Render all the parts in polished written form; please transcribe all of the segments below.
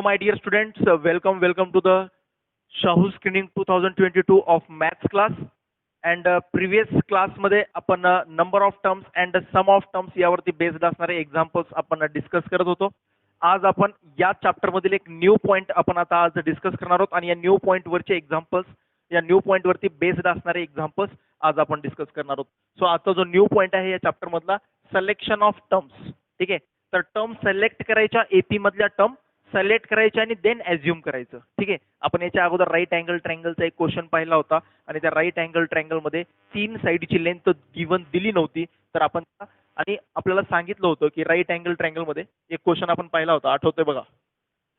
my dear students. Welcome to the Shahu Screening 2022 of Maths class. And previous class मध्ये आपण number of terms and sum of terms यावरती based असणारे examples आपण discuss करत होतो. आज आपण या चॅप्टर मधील एक न्यू पॉइंट आपण आता आज डिस्कस करणार आहोत आणि या न्यू पॉइंट वरचे एक्झाम्पल्स, या न्यू पॉइंट वरती बेस्ड असणारे एक्झाम्पल्स आज आपण डिस्कस करणार आहोत. सो आजचा जो न्यू पॉइंट आहे या चॅप्टर मधला सिलेक्शन ऑफ टर्म्स. ठीक आहे, तर टर्म सिलेक्ट करायच्या, एपी मधल्या टर्म सिलेक्ट करायच्या आणि देन ॲझ्युम करायचं. ठीक आहे, आपण याच्या अगोदर राईट अँगल ट्रायंगलचा एक क्वेश्चन पाहिला होता आणि त्या राईट अँगल ट्रायंगल मध्ये तीन साईडची लेंथ गिवन दिली नव्हती. तर आपण आणि आपल्याला सांगितलं होतं की राईट अँगल ट्रायंगल मध्ये एक क्वेश्चन आपण पाहिला होता, आठवतोय बघा.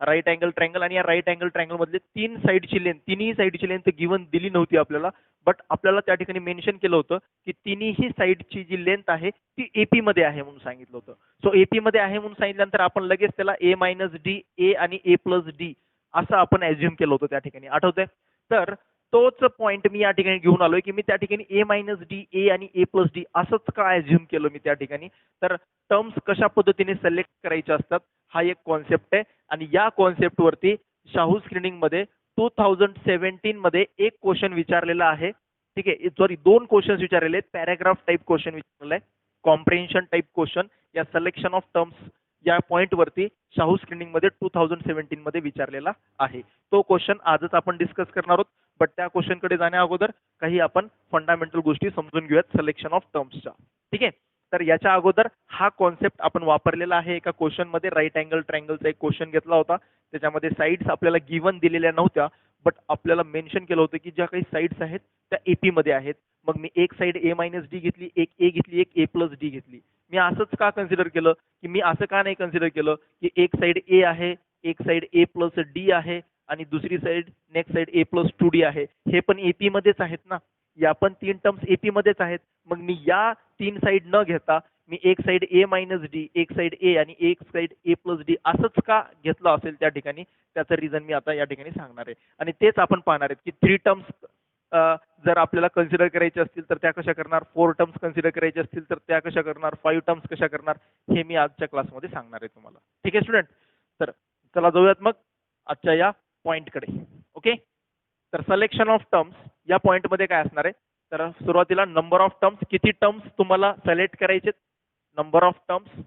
राईट अँगल ट्रायंगल आणि या राईट अँगल ट्रायंगल मधले तीन साईडची लेंथ, तिन्ही साईडची लेंथ गिवन दिली नव्हती आपल्याला, बट आपल्याला त्या ठिकाणी मेन्शन केलं होतं की तिन्ही साईडची जी लेंथ आहे ती एपी मध्ये आहे म्हणून सांगितलं होतं. सो एपी मध्ये आहे म्हणून सांगितल्यानंतर आपण लगेच त्याला ए मायनस डी, ए आणि ए प्लस डी असं आपण ॲझ्युम केलं होतं त्या ठिकाणी, आठवतंय. तर तोच पॉईंट मी या ठिकाणी घेऊन आलोय की मी त्या ठिकाणी ए मायनस डी, ए आणि ए प्लस डी असंच का ॲझ्युम केलं मी त्या ठिकाणी. तर टर्म्स कशा पद्धतीने सिलेक्ट करायचे असतात हा एक कॉन्सेप्ट आहे आणि या कॉन्सेप्ट वरती शाहू स्क्रीनिंग मध्ये 2017 मध्ये एक क्वेश्चन विचारलेला आहे. ठीक आहे, सॉरी दोन क्वेश्चन विचारलेले आहेत. पॅराग्राफ टाइप क्वेश्चन विचारलेला आहे, कॉम्प्रिहेन्शन टाइप क्वेश्चन या सिलेक्शन ऑफ टर्म्स या पॉइंट वरती शाहू स्क्रीनिंग मध्ये 2017 मध्ये विचारलेला आहे. तो क्वेश्चन आजच आपण डिस्कस करणार आहोत, बट त्या क्वेश्चन कडे जाण्या अगोदर काही आपण फंडामेंटल गोष्टी समजून घेऊयात सिलेक्शन ऑफ टर्म्सच्या. ठीक आहे, तर याच्या अगोदर हा कॉन्सेप्ट आपण वापरलेला आहे एका क्वेश्चन मध्ये. राईट अँगल ट्रायंगलचा एक क्वेश्चन घेतला होता, त्याच्यामध्ये साईड्स आपल्याला गिवन दिलेल्या नव्हत्या, बट आपल्याला मेन्शन केलं होतं की ज्या काही साईड्स आहेत त्या एपी मध्ये आहेत. मग मी एक साईड ए मायनस डी घेतली, एक ए घेतली, एक ए प्लस डी घेतली. मी असंच का कन्सिडर केलं की मी असं का नाही कन्सिडर केलं की एक साईड ए आहे, एक साईड ए प्लस डी आहे आणि दुसरी साईड नेक्स्ट साईड ए प्लस 2d आहे. हे पण एपी मध्येच आहेत ना, या पण तीन टर्म्स एपी मध्येच आहेत. मग मी या तीन साईड न घेता मी एक साईड ए मायनस डी, एक साईड ए आणि एक साईड ए प्लस डी असंच का घेतलं असेल त्या ठिकाणी, त्याचं रिझन मी आता या ठिकाणी सांगणार आहे. आणि तेच आपण पाहणार आहेत की थ्री टर्म्स जर आपल्याला कन्सिडर करायचे असतील तर त्या कशा करणार, फोर टर्म्स कन्सिडर करायचे असतील तर त्या कशा करणार, फाईव्ह टर्म्स कशा करणार, हे मी आजच्या क्लासमध्ये सांगणार आहे तुम्हाला. ठीक आहे स्टुडंट, तर चला जाऊयात मग आजच्या या पॉईंटकडे. ओके, तर सिलेक्शन ऑफ टर्म्स या पॉईंट मध्ये काय असणार आहे, तर सुरुवातीला नंबर ऑफ टर्म्स, किती टर्म्स तुम्हाला सिलेक्ट करायचे, नंबर ऑफ टर्म्स,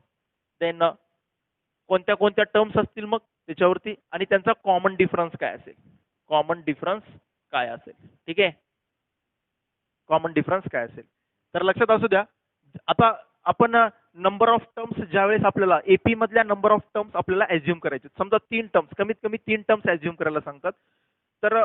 देन कोणत्या कोणत्या टर्म्स असतील मग त्याच्यावरती, आणि त्यांचा कॉमन डिफरन्स काय असेल, कॉमन डिफरन्स काय असेल. ठीक आहे, कॉमन डिफरन्स काय असेल. तर लक्षात असू द्या, आता आपण नंबर ऑफ टर्म्स ज्यावेळेस आपल्याला एपी मधल्या नंबर ऑफ टर्म्स आपल्याला ॲझ्युम करायचे, समजा तीन टर्म्स, कमीत कमी तीन टर्म्स ॲझ्युम करायला सांगतात, तर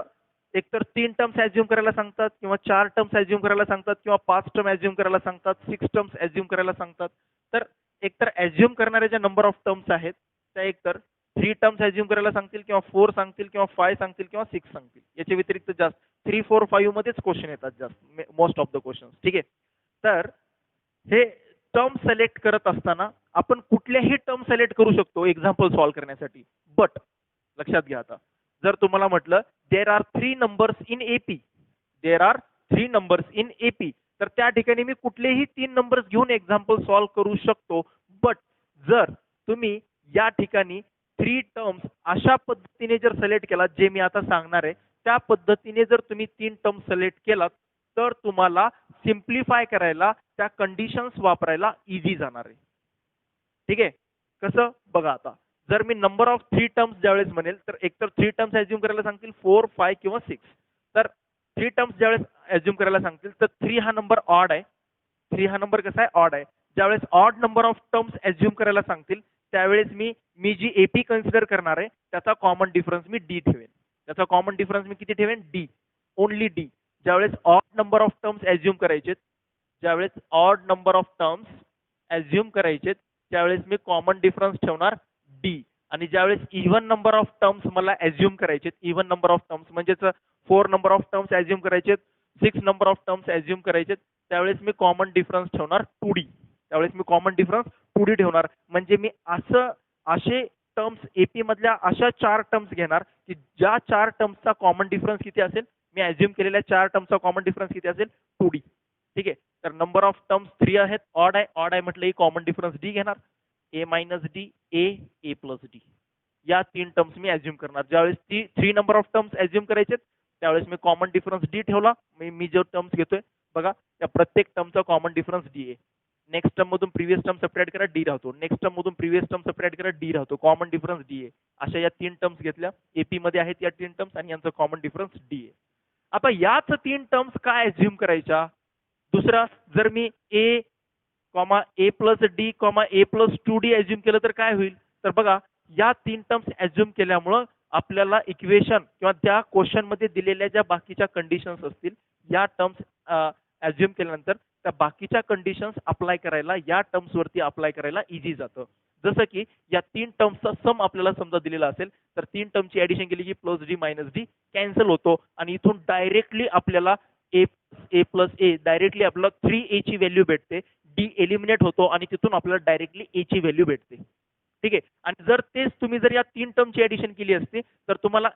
एकतर तीन टर्म्स ॲझ्युम करायला सांगतात किंवा चार टर्म्स ॲझ्युम करायला सांगतात किंवा पाच टर्म ॲझ्युम करायला सांगतात, सिक्स टर्म्स ॲझ्युम करायला सांगतात. तर एकतर ॲझ्युम करणारे ज्या नंबर ऑफ टर्म्स आहेत त्या एकतर थ्री टर्म्स ॲझ्युम करायला सांगतील किंवा फोर सांगतील किंवा फाय सांगतील किंवा सिक्स सांगतील. याच्या व्यतिरिक्त जास्त 3, 4, 5 मध्येच क्वेश्चन येतात जास्त, मोस्ट ऑफ द क्वेश्चन. ठीक आहे, तर हे टर्म सिलेक्ट करत असताना आपण कुठल्याही टर्म सिलेक्ट करू शकतो एक्झाम्पल सॉल्व्ह करण्यासाठी. बट लक्षात घ्या, आता जर तुम्हाला म्हटलं there are three numbers in AP, there are three numbers in AP, तर त्या ठिकाणी मी कुठलेही तीन नंबर्स घेऊन एक्झाम्पल सॉल्व्ह करू शकतो. बट जर तुम्ही या ठिकाणी थ्री टर्म्स अशा पद्धतीने जर सिलेक्ट केला, जे मी आता सांगणार आहे त्या पद्धतीने जर तुम्ही तीन टर्म सिलेक्ट केलात, तर तुम्हाला सिम्प्लिफाय करायला, त्या कंडिशन्स वापरायला इझी जाणार आहे. ठीक आहे, कसं बघा, आता जर मी नंबर ऑफ थ्री टर्म्स ज्यावेळेस म्हणेल तर एकतर थ्री टर्म्स ॲझ्युम करायला सांगतील 4, 5 किंवा 6. तर थ्री टर्म्स ज्यावेळेस ॲझ्युम करायला सांगतील तर 3 हा नंबर ऑड आहे, 3 हा नंबर कसा आहे, ऑड आहे. ज्यावेळेस odd number of terms assume करायला सांगतील त्यावेळेस मी जी एपी कन्सिडर करणार आहे त्याचा कॉमन डिफरन्स मी डी ठेवेन. त्याचा कॉमन डिफरन्स मी किती ठेवेन, डी, ओनली डी. ज्यावेळेस odd number of terms assume करायचे, ज्यावेळेस odd number of terms assume करायचे त्यावेळेस मी कॉमन डिफरन्स ठेवणार डी. आणि ज्यावेळेस इव्हन नंबर ऑफ टर्म्स मला ॲझ्युम करायचे, इव्हन नंबर ऑफ टर्म्स म्हणजेच 4 नंबर ऑफ टर्म्स ॲझ्युम करायचे, 6 नंबर ऑफ टर्म्स ॲझ्युम करायचे, त्यावेळेस मी कॉमन डिफरन्स ठेवणार 2d. त्यावेळेस मी कॉमन डिफरन्स 2d ठेवणार. म्हणजे मी असे टर्म्स एपी मधल्या अशा चार टर्म्स घेणार की ज्या चार टर्म्सचा कॉमन डिफरन्स किती असेल, मी ॲझ्युम केलेल्या चार टर्म्सचा कॉमन डिफरन्स किती असेल, 2d. ठीक आहे, तर नंबर ऑफ टर्म्स 3 आहेत, ऑड आहे, ऑड आहे म्हटलं कॉमन डिफरन्स डी घेणार, ए मायनस डी, ए, ए प्लस डी. या 3 टर्म्स मी ॲज्युम करणार. ज्यावेळेस ती 3 नंबर ऑफ टर्म्स ॲज्युम करायचे त्यावेळेस मी कॉमन डिफरन्स डी ठेवला. मी जो टर्म्स घेतोय बघा त्या प्रत्येक टर्मचा कॉमन डिफरन्स डी आहे. नेक्स्ट टर्म मधून प्रिव्हियस टर्म सेपरेट करा डी राहतो. नेक्स्ट टर्म मधून प्रिव्हियस टर्म सेपरेट करा डी राहतो. कॉमन डिफरन्स डी आहे. अशा या 3 टर्म्स घेतल्या. एपी मध्ये आहेत या 3 टर्म्स आणि यांचा कॉमन डिफरन्स डी आहे. आता याच 3 टर्म्स काय ॲज्युम करायच्या. दुसरा जर मी ए कॉमा ए प्लस डी कॉमा ए प्लस 2d ॲज्युम केलं तर काय होईल. तर बघा या 3 टर्म्स ॲज्युम केल्यामुळं आपल्याला इक्वेशन किंवा त्या क्वेश्चन मध्ये दिलेल्या ज्या बाकीच्या कंडिशन्स असतील या टर्म्स ॲज्युम केल्यानंतर त्या बाकीच्या कंडिशन्स अप्लाय करायला या टर्म्स वरती अप्लाय करायला इझी जातं. जसं की या 3 टर्म्सचा सम आपल्याला समजा दिलेला असेल तर 3 टर्मची ॲडिशन केली की plus D minus D cancel होतो आणि इथून डायरेक्टली आपल्याला ए प्लस ए डायरेक्टली आपल्याला 3a ची व्हॅल्यू भेटते. डी एलिमिनेट होतो आणि तिथून आपल्याला डायरेक्टली ए ची व्हॅल्यू भेटते. ठीक आहे. आणि जर तेच तुम्ही जर या 3 टर्मची ॲडिशन केली असती तर तुम्हाला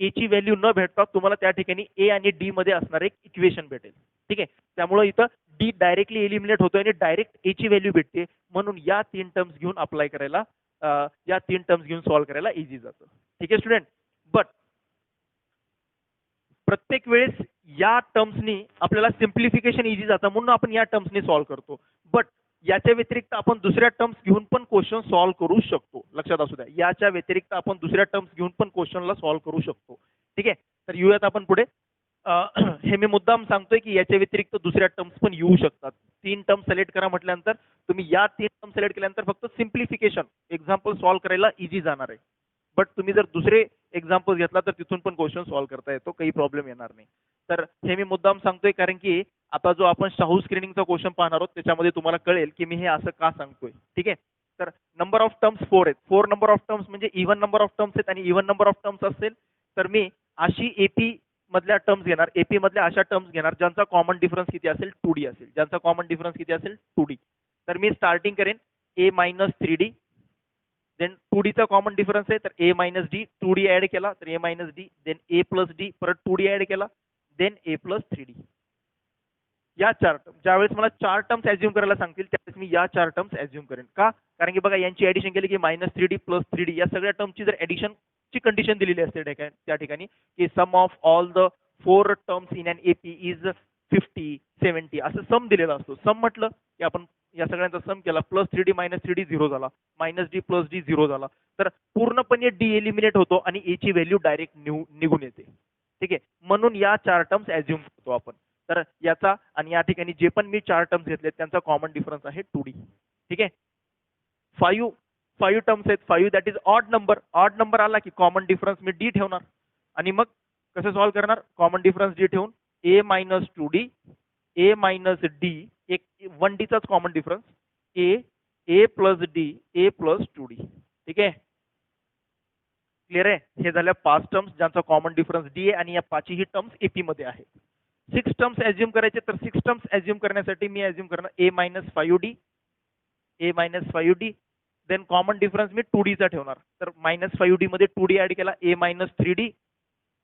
ए ची व्हॅल्यू न भेटता तुम्हाला त्या ठिकाणी ए आणि डी मध्ये असणार एक इक्वेशन भेटेल. ठीक आहे. त्यामुळे इथं डी डायरेक्टली एलिमिनेट होतो आणि डायरेक्ट ए ची व्हॅल्यू भेटते. म्हणून या 3 टर्म्स घेऊन अप्लाय करायला या 3 टर्म्स घेऊन सॉल्व्ह करायला इझी जातं. ठीक आहे स्टुडंट. बट प्रत्येक वेळेस या टर्म्सनी आपल्याला सिम्प्लिफिकेशन इझी जातं म्हणून आपण या टर्म्सनी सॉल्व्ह करतो. बट याच्या व्यतिरिक्त आपण दुसऱ्या टर्म्स घेऊन पण क्वेश्चन सॉल्व्ह करू शकतो. लक्षात असू द्या. याच्या व्यतिरिक्त आपण दुसऱ्या टर्म्स घेऊन पण क्वेश्चनला सॉल्व्ह करू शकतो. ठीक आहे. तर येऊयात आपण पुढे. हे मी मुद्दाम सांगतोय की याच्या व्यतिरिक्त दुसऱ्या टर्म्स पण येऊ शकतात. 3 टर्म सिलेक्ट करा म्हटल्यानंतर तुम्ही या 3 टर्म सिलेक्ट केल्यानंतर फक्त सिम्प्लिफिकेशन एक्झाम्पल सॉल्व्ह करायला इझी जाणार आहे. बट तुम्ही जर दुसरे एक्झाम्पल घेतला तर तिथून पण क्वेश्चन सॉल्व्ह करता येतो. काही प्रॉब्लेम येणार नाही. तर हे मी मुद्दाम सांगतोय कारण की आता जो आपण शाहू स्क्रीनिंगचा क्वेश्चन पाहणार आहोत त्याच्यामध्ये तुम्हाला कळेल की मी हे असं का सांगतोय. ठीक आहे. तर नंबर ऑफ टर्म्स 4 आहेत. 4 नंबर ऑफ टर्म्स म्हणजे इव्हन नंबर ऑफ टर्म्स आहेत आणि इव्हन नंबर ऑफ टर्म्स असेल तर मी अशी एपी मधल्या टर्म्स घेणार. एपी मधल्या अशा टर्म्स घेणार ज्यांचा कॉमन डिफरन्स किती असेल 2d असेल. ज्यांचा कॉमन डिफरन्स किती असेल 2d. तर मी स्टार्टिंग करेन a minus 3d. Then 2d चा कॉमन डिफरन्स आहे तर a minus D 2d add केला तर a minus d. Then a plus d परत 2d ऍड केला देन a प्लस 3d. या 4 टर्म ज्यावेळेस मला 4 टर्म्स ॲज्युम करायला सांगतील त्यावेळेस मी या 4 टर्म्स ॲज्युम करेन. का. कारण की बघा यांची ॲडिशन केली की मायनस 3d प्लस 3d या सगळ्या टर्मची जर ॲडिशन ची कंडिशन दिलेली असते त्या ठिकाणी की sum of all the 4 terms in an AP is 50 70 असं सम दिलेला असतो. सम म्हटलं की आपण या सगळ्यांचा सम केला प्लस 3d मायनस 3d 0 झाला. मायनस डी प्लस डी 0 झाला. तर पूर्णपणे डी एलिमिनेट होतो आणि ए ची व्हॅल्यू डायरेक्ट निघून येते. ठीक आहे. म्हणून या 4 टर्म्स ॲज्युम करतो आपण. तर याचा आणि या ठिकाणी जे पण मी 4 टर्म्स घेतले त्यांचा कॉमन डिफरन्स आहे 2d. ठीक आहे. 5 टर्म्स आहेत. 5 that is odd number. Odd number आला की कॉमन डिफरन्स मी डी ठेवणार आणि मग कसं सॉल्व्ह करणार. कॉमन डिफरन्स डी ठेवून a minus 2d a minus D एक 1d चाच common difference a plus D a plus 2d. ठीक आहे. क्लिअर आहे. हे झाल्या 5 टर्म्स ज्यांचा कॉमन डिफरन्स डी आहे आणि या 5 ही टर्म्स एपी मध्ये आहेत. 6 टर्म्स ॲज्युम करायचे तर 6 टर्म्स ॲज्युम करण्यासाठी मी ॲज्युम करणार a minus 5d a minus 5d. Then common difference मी 2d चा ठेवणार तर मायनस 5d मध्ये 2d ऍड केला a minus 3d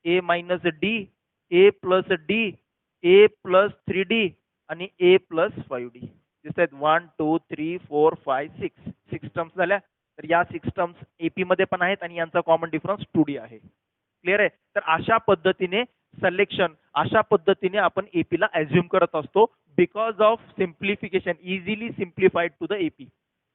a minus D a plus D a plus 3d आणि a प्लस 5d. दिसत आहेत 1 2 3 4 5 6 टर्म्स झाल्या. तर या 6 टर्म्स एपी मध्ये पण आहेत आणि यांचा कॉमन डिफरन्स 2d आहे. क्लिअर आहे. तर अशा पद्धतीने सिलेक्शन अशा पद्धतीने आपण एपी ला ॲज्युम करत असतो because of simplification easily simplified to the AP.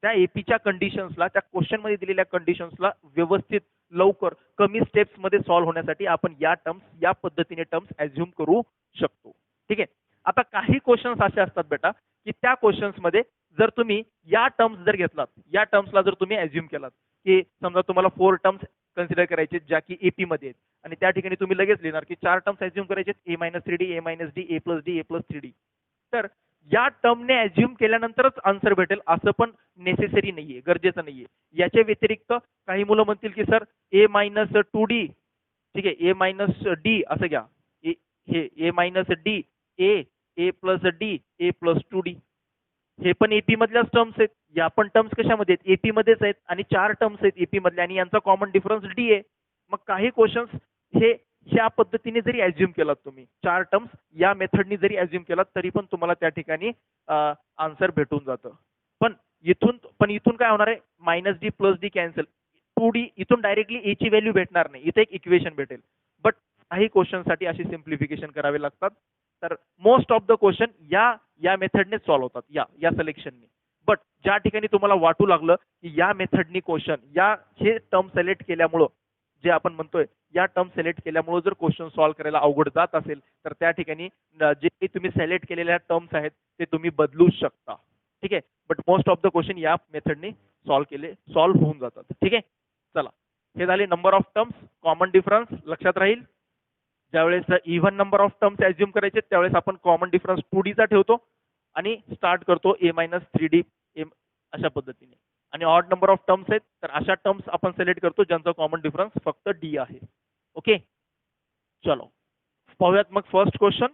त्या एपीच्या कंडिशन्सला त्या क्वेश्चन मध्ये दिलेल्या कंडिशन्सला व्यवस्थित लवकर कमी स्टेप्स मध्ये सॉल्व्ह होण्यासाठी आपण या टर्म्स या पद्धतीने टर्म्स ॲज्युम करू शकतो. ठीक आहे. आता काही क्वेश्चन्स असे असतात बेटा की त्या क्वेश्चन्स मध्ये जर तुम्ही या टर्म्स जर घेतलात या टर्म्सला जर तुम्ही ॲज्युम केलात की समजा तुम्हाला 4 टर्म्स कन्सिडर करायचे ज्या की एपी मध्ये आहेत आणि त्या ठिकाणी तुम्ही लगेच लिहिणार की 4 टर्म्स ॲज्युम करायचे a minus 3d a minus D a plus D a plus 3d. तर या टर्मने ॲज्युम केल्यानंतरच आन्सर भेटेल असं पण नेसेसरी नाहीये. गरजेचं नाहीये. याच्या व्यतिरिक्त काही मुलं म्हणतील की सर a मायनस 2d. ठीक आहे. a मायनस डी असं घ्या. हे a minus D a plus D a plus 2d. हे पण एपी मधल्याच टर्म्स आहेत. या पण टर्म्स कशामध्ये आहेत एपी मध्येच आहेत आणि 4 टर्म्स आहेत एपी मधल्या आणि यांचा कॉमन डिफरन्स डी आहे. मग काही क्वेश्चन्स हे ह्या पद्धतीने जरी ॲज्युम केलात तुम्ही 4 टर्म्स या मेथडनी जरी ॲज्युम केलात तरी पण तुम्हाला त्या ठिकाणी आन्सर भेटून जातं. पण इथून काय होणार आहे minus D plus D cancel. 2D इथून डायरेक्टली ए ची व्हॅल्यू भेटणार नाही, इथे एक इक्वेशन भेटेल. बट काही क्वेश्चनसाठी अशी सिम्प्लिफिकेशन करावे लागतात. तर मोस्ट ऑफ द क्वेश्चन या मेथडने सॉल्व्ह होतात, या सिलेक्शनने. बट ज्या ठिकाणी तुम्हाला वाटू लागलं की या मेथडनी क्वेश्चन हे टर्म सिलेक्ट केल्यामुळं जे आपण म्हणतोय या टर्म सिलेक्ट केल्यामुळे जर क्वेश्चन सॉल्व्ह करायला अवघड जात असेल तर त्या ठिकाणी जे तुम्ही सिलेक्ट केलेल्या टर्म्स आहेत ते तुम्ही बदलू शकता. ठीक आहे. But most of the question या मेथडने सॉल्व्ह होऊन जातात. ठीक आहे. चला, हे झाले number of terms. Common difference लक्षात राहील. ज्यावेळेस even number of terms assume करायचे त्यावेळेस आपण कॉमन डिफरन्स 2D चा ठेवतो आणि स्टार्ट करतो A-3D अशा पद्धतीने. आणि ऑड नंबर ऑफ टर्म्स आहेत तर अशा टर्म्स आपण सिलेक्ट करतो ज्यांचा कॉमन डिफरन्स फक्त D आहे. ओके, चलो पाहूयात मग first question.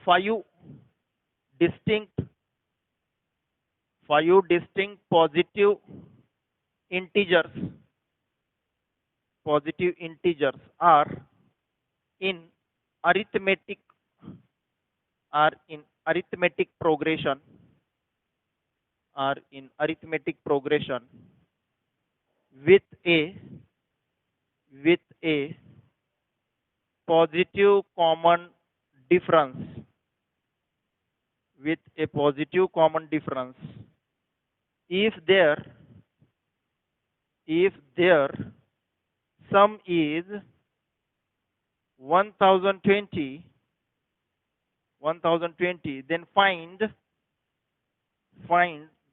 5 distinct positive integers are in arithmetic progression with a positive common difference if their sum is 1020, then find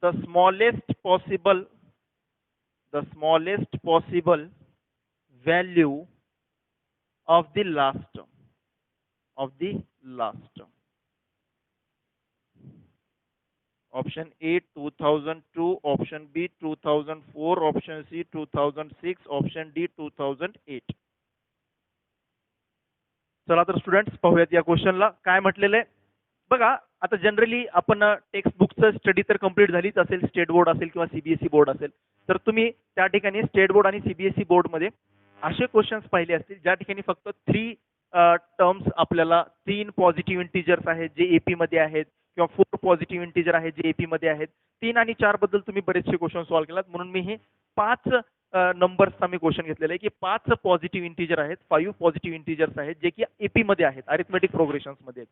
the smallest possible value of the last term. Option A 2002, option B 2004, option C 2006, option D 2008. चला तर students पाहूयात या क्वेश्चनला काय म्हटलेलं आहे. बघा, आता generally आपण टेक्स्ट बुकचं स्टडी तर कंप्लीट झालीच असेल, स्टेट बोर्ड असेल किंवा सीबीएसई बोर्ड असेल तर तुम्ही त्या ठिकाणी स्टेट बोर्ड आणि सीबीएसई बोर्डमध्ये असे क्वेश्चन्स पाहिले असतील ज्या ठिकाणी फक्त 3 टर्म्स आपल्याला 3 पॉझिटिव्ह इंटिजर्स आहेत जे एपी मध्ये आहेत किंवा 4 पॉझिटिव्ह इंटिजर आहेत जे एपी मध्ये आहेत. 3 आणि 4 बद्दल तुम्ही बरेचसे क्वेश्चन सॉल्व्ह केलात म्हणून मी हे 5 नंबर्सचा मी क्वेश्चन घेतलेला आहे की 5 पॉझिटिव्ह इंटिजर आहेत, 5 पॉझिटिव्ह इंटिजर्स आहेत जे की एपी मध्ये आहेत, अरिथमेटिक प्रोग्रेशन्स मध्ये आहेत.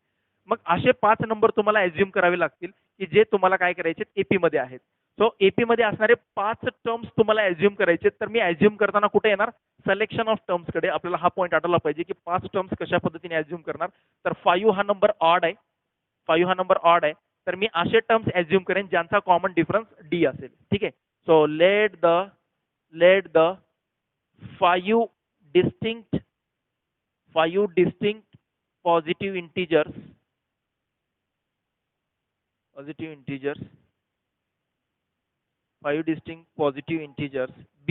मग असे 5 नंबर तुम्हाला ॲज्युम करावे लागतील की जे तुम्हाला काय करायचे एपी मध्ये आहेत. सो एपी मध्ये असणारे 5 टर्म्स तुम्हाला ॲज्युम करायचे. तर मी ॲज्युम करताना कुठे येणार, सिलेक्शन ऑफ टर्म्स कडे. आपल्याला हा पॉईंट आठवला पाहिजे की 5 टर्म्स कशा पद्धतीने ॲज्युम करणार. तर 5 हा नंबर ऑड आहे, 5 हा नंबर ऑड आहे. तर मी असे टर्म्स ॲज्युम करेन ज्यांचा कॉमन डिफरन्स डी असेल. ठीक आहे. So let the 5 distinct positive integers B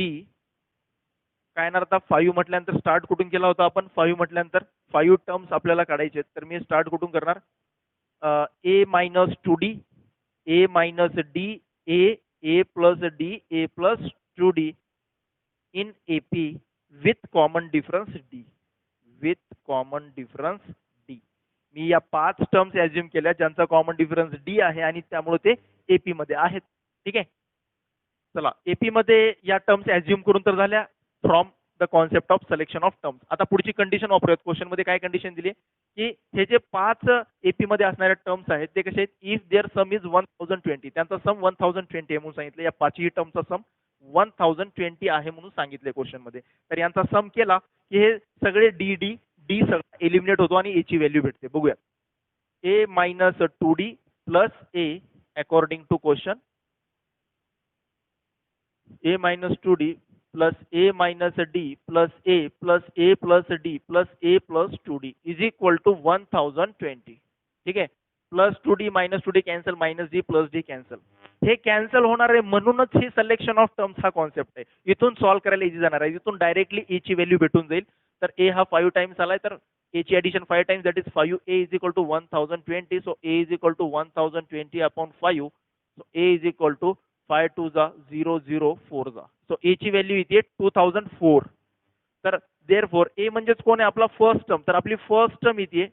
काय येणार. आता 5 म्हटल्यानंतर स्टार्ट कुठून केला होता आपण. 5 म्हटल्यानंतर 5 टर्म्स आपल्याला काढायचे तर मी स्टार्ट कुठून करणार. A-2D, A-D, A+D, A+2D in AP with common difference D. मी या 5 टर्म्स ॲज्युम केल्या ज्यांचा कॉमन डिफरन्स डी आहे आणि त्यामुळे ते एपी मध्ये आहेत. ठीक आहे. चला, एपी मध्ये या टर्म्स ॲज्युम करून तर झाल्या from the concept of selection of terms. आता पुढची कंडिशन वापरूयात. क्वेश्चन मध्ये काय कंडिशन दिली की हे जे 5 एपी मध्ये असणारे टर्म्स आहेत ते कसे आहेत. इफ देअर सम इज 1020, त्यांचा सम 1020 आहे म्हणून सांगितलं. या 5ही टर्मचा सम 1020 आहे म्हणून सांगितले क्वेश्चन मध्ये. तर यांचा सम केला की हे सगळे डी सगळं एलिमिनेट होतो आणि ए ची व्हॅल्यू भेटते. बघूया. A-2D plus A according to question. A-2D plus A-D plus A plus A plus D plus A plus 2D is equal to 1020. ठीक आहे. Plus 2D minus 2D cancel, minus D plus D cancel. हे cancel होणार आहे म्हणूनच ही selection of terms हा concept आहे. इथून solve करायला इझी जाणार आहे. इथून डायरेक्टली ए ची व्हॅल्यू भेटून जाईल. तर ए हा 5 टाइम्स आलाय तर ए ची addition 5 times that is 5. A is equal to 1020. So A is equal to 1020 upon 5. So A is equal to 5 2 जा 0 0 4 जा. सो A ची व्हॅल्यू येते 2004. तर देअरफॉर A म्हणजेच कोण आहे आपला फर्स्ट टर्म. तर आपली फर्स्ट टर्म येते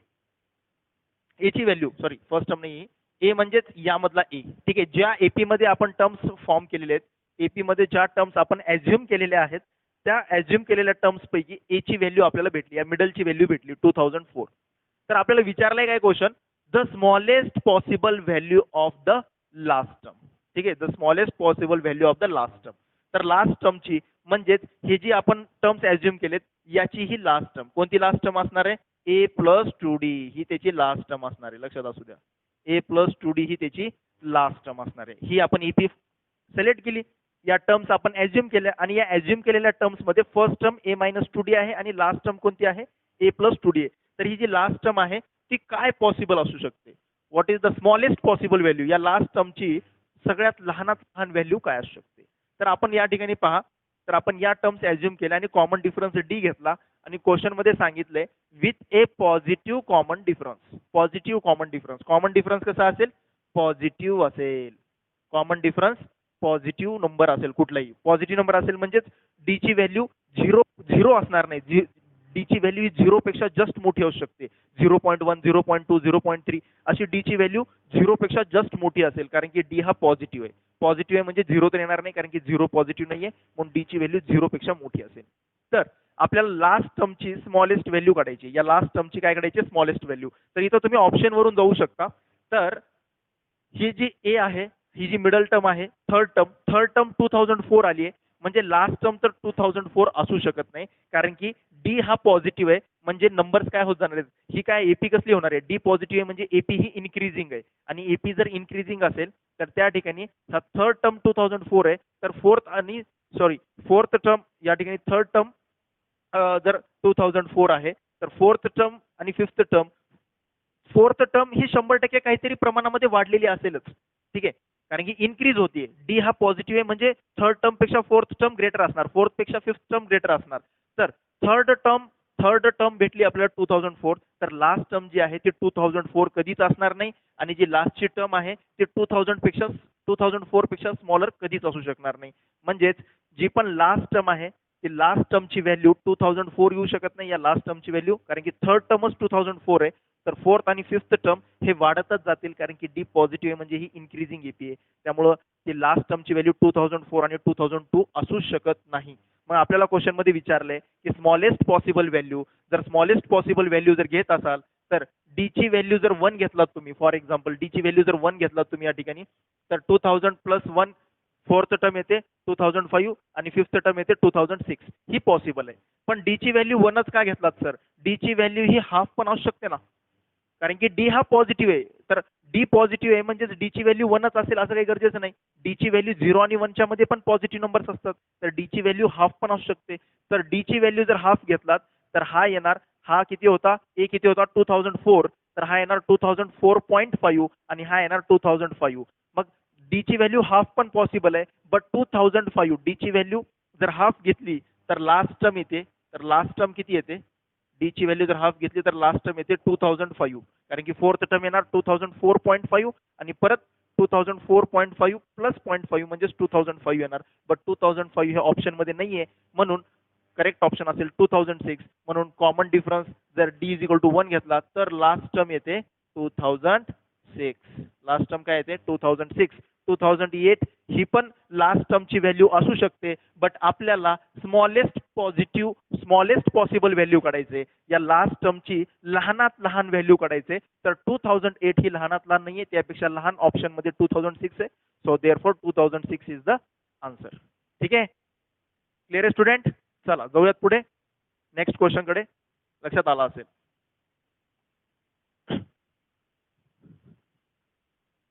ए ची व्हॅल्यू, सॉरी फर्स्ट टर्म नाही, ए म्हणजेच यामधला ए. ठीक आहे, ज्या एपी मध्ये आपण टर्म्स फॉर्म केलेले आहेत, एपी मध्ये ज्या टर्म्स आपण ऍझ्युम केलेल्या आहेत, त्या ऍझ्युम केलेल्या टर्म्स पैकी ए ची व्हॅल्यू आपल्याला भेटली, या मिडलची व्हॅल्यू भेटली 2004. तर आपल्याला विचारलंय काय question, the smallest possible value of the last term. ठीक आहे, the smallest possible value of the last term. तर लास्ट टर्मची म्हणजेच हे जी आपण टर्म्स ऍझ्युम केलेत याची ही लास्ट टर्म, कोणती लास्ट टर्म असणार आहे, ए प्लस 2d ही त्याची लास्ट टर्म असणार आहे. लक्षात असू द्या, ए प्लस 2d ही त्याची लास्ट टर्म असणार आहे. ही आपण ईपी सिलेक्ट केली, या टर्म्स आपण ऍझ्युम केल्या आणि या ऍझ्युम केलेल्या टर्म्स मध्ये फर्स्ट टर्म ए मायनस 2d आहे आणि लास्ट टर्म कोणती आहे, ए प्लस 2d आहे. तर ही जी लास्ट टर्म आहे ती काय पॉसिबल असू शकते, what is the smallest possible value, या लास्ट टर्मची सगळ्यात लहानात लहान व्हॅल्यू काय असू शकते. तर आपण या ठिकाणी पहा, तर आपण या टर्म्स ऍझ्युम केल्या आणि कॉमन डिफरन्स डी घेतला आणि क्वेश्चन मध्ये सांगितलंय with A positive common difference. Positive common difference, common difference कसा असेल, पॉझिटिव्ह असेल. कॉमन डिफरन्स पॉझिटिव्ह नंबर असेल, कुठलाही पॉझिटिव्ह नंबर असेल म्हणजेच डी ची व्हॅल्यू झिरो असणार नाही, डी ची व्हॅल्यू 0 पेक्षा जस्ट मोठी असू शकते, 0.1 0.2 0.3 अशी डी ची व्हॅल्यू 0 पेक्षा जस्ट मोठी असेल, कारण की डी हा पॉझिटिव्ह आहे. पॉझिटिव्ह आहे म्हणजे 0 तर येणार नाही, कारण की 0 पॉझिटिव्ह नाहीये, म्हणून डी ची व्हॅल्यू 0 पेक्षा मोठी असेल. तर आपल्याला लास्ट टर्मची स्मॉलेस्ट व्हॅल्यू काढायची, या लास्ट टर्मची काय काढायची, स्मॉलेस्ट व्हॅल्यू. तर इथं तुम्ही ऑप्शन वरून जाऊ शकता. तर ही जी ए आहे, ही जी मिडल टर्म आहे, थर्ड टर्म 2004 आली आहे, म्हणजे लास्ट टर्म तर 2004 असू शकत नाही, कारण की डी हा पॉझिटिव्ह आहे, म्हणजे नंबर्स काय होत जाणार आहेत, ही काय एपी कसली होणार आहे, डी पॉझिटिव्ह आहे म्हणजे एपी ही इन्क्रीजिंग आहे, आणि एपी जर इन्क्रीजिंग असेल तर त्या ठिकाणी थर्ड टर्म 2004 आहे, तर फोर्थ टर्म या ठिकाणी थर्ड टर्म जर 2004 आहे, तर फोर्थ टर्म आणि फिफ्थ टर्म, फोर्थ टर्म ही 100% काहीतरी प्रमाणामध्ये वाढलेली असेलच. ठीक आहे, कारण की इन्क्रीज होतीये, डी हा पॉझिटिव्ह आहे म्हणजे थर्ड टर्म पेक्षा फोर्थ टर्म ग्रेटर असणार, फोर्थ पेक्षा फिफ्थ टर्म ग्रेटर असणार. तर थर्ड टर्म भेटली आपल्याला 2004, तर लास्ट टर्म जी आहे ती 2004 कधीच असणार नाही, आणि जी लास्टची टर्म आहे ती 2004 पेक्षा स्मॉलर कधीच असू शकणार नाही. म्हणजेच जी पण लास्ट टर्म आहे ती लास्ट टर्मची व्हॅल्यू 2004 येऊ शकत नाही, या लास्ट टर्मची व्हॅल्यू, कारण की थर्ड टर्मच 2004 आहे. तर फोर्थ आणि फिफ्थ टर्म हे वाढतच जातील, कारण की डी पॉझिटिव्ह आहे म्हणजे ही इन्क्रीजिंग एपी आहे, त्यामुळं ती लास्ट टर्मची व्हॅल्यू 2004 आणि 2002 असू शकत नाही. मग आपल्याला क्वेश्चन मध्ये विचारलंय की स्मॉलेस्ट पॉसिबल व्हॅल्यू, जर स्मॉलेस्ट पॉसिबल व्हॅल्यू जर घेत असाल तर डी ची व्हॅल्यू जर 1 घेतलात तुम्ही, फॉर एक्झाम्पल डी ची व्हॅल्यू जर 1 घेतलात तुम्ही या ठिकाणी, तर 2000 प्लस 1 फोर्थ टर्म येते 2005 आणि फिफ्थ टर्म येते 2006, ही पॉसिबल आहे. पण डी ची व्हॅल्यू 1च का घेतलात सर, डी ची व्हॅल्यू ही हाफ पण असू शकते ना, कारण की डी हा पॉझिटिव्ह आहे, तर डी पॉझिटिव्ह आहे म्हणजे डी ची व्हॅल्यू 1च असेल असं काही गरजेचं नाही. डी ची व्हॅल्यू 0 आणि 1 मध्ये पण पॉझिटिव्ह नंबर्स असतात, तर डी ची व्हॅल्यू हाफ पण असू शकते. तर डी ची व्हॅल्यू जर हाफ घेतलात तर हा येणार, हा किती होता, ए किती होता 2004, तर हा येणार 2004.5 आणि हा येणार 2005. मग डी ची व्हॅल्यू हाफ पण पॉसिबल आहे, बट 2005 डी ची व्हॅल्यू जर हाफ घेतली तर लास्ट टर्म येते, तर लास्ट टर्म किती येते, डी ची व्हॅल्यू जर हाफ घेतली तर लास्ट टर्म येते 2005, कारण की फोर्थ टर्म येणार 2004.5 आणि परत 2004.5 प्लस 0.5 म्हणजे 2005 येणार, बट 2005 हे ऑप्शन मध्ये नाहीये, म्हणून करेक्ट ऑप्शन असेल 2006. म्हणून कॉमन डिफरन्स जर डी इज इक्वल टू 1 घेतला तर लास्ट टर्म येते 2006, लास्ट टर्म काय येते 2006. 2008 ही पण लास्ट टर्मची व्हॅल्यू असू शकते, बट आपल्याला स्मॉलेस्ट पॉसिबल व्हॅल्यू काढायचे, या लास्ट टर्मची लहानात लहान व्हॅल्यू काढायचे. तर 2008 ही लहानात लहान नाहीये, त्यापेक्षा लहान ऑप्शन मध्ये 2006 आहे, so therefore 2006 is the answer. ठीक आहे, क्लिअर आहे स्टुडंट. चला जाऊयात पुढे नेक्स्ट क्वेश्चन कडे, लक्षात आला असेल.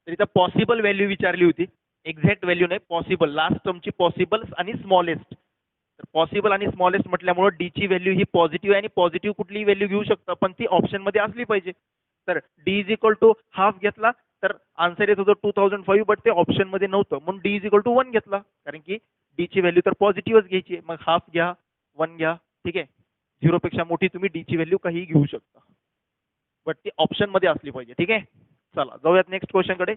तर इथं पॉसिबल व्हॅल्यू विचारली होती, एक्झॅक्ट व्हॅल्यू नाही, पॉसिबल, लास्ट टर्मची पॉसिबल आणि स्मॉलेस्ट. तर पॉसिबल आणि स्मॉलेस्ट म्हटल्यामुळे डी ची व्हॅल्यू ही पॉझिटिव्ह आहे, आणि पॉझिटिव्ह कुठलीही व्हॅल्यू घेऊ शकता, पण ती ऑप्शन मध्ये असली पाहिजे. तर d is equal to half घेतला तर आन्सर येत होतं 2005, बट ते ऑप्शन मध्ये नव्हतं, म्हणून डी इज इक्वल टू 1 घेतला, कारण की डी ची व्हॅल्यू तर पॉझिटिव्हच घ्यायची. मग हाफ घ्या, 1 घ्या, ठीक आहे, 0 पेक्षा मोठी तुम्ही डी ची व्हॅल्यू काही घेऊ शकता, बट ती ऑप्शन मध्ये असली पाहिजे. ठीक आहे, चला जाऊयात नेक्स्ट क्वेश्चन कडे.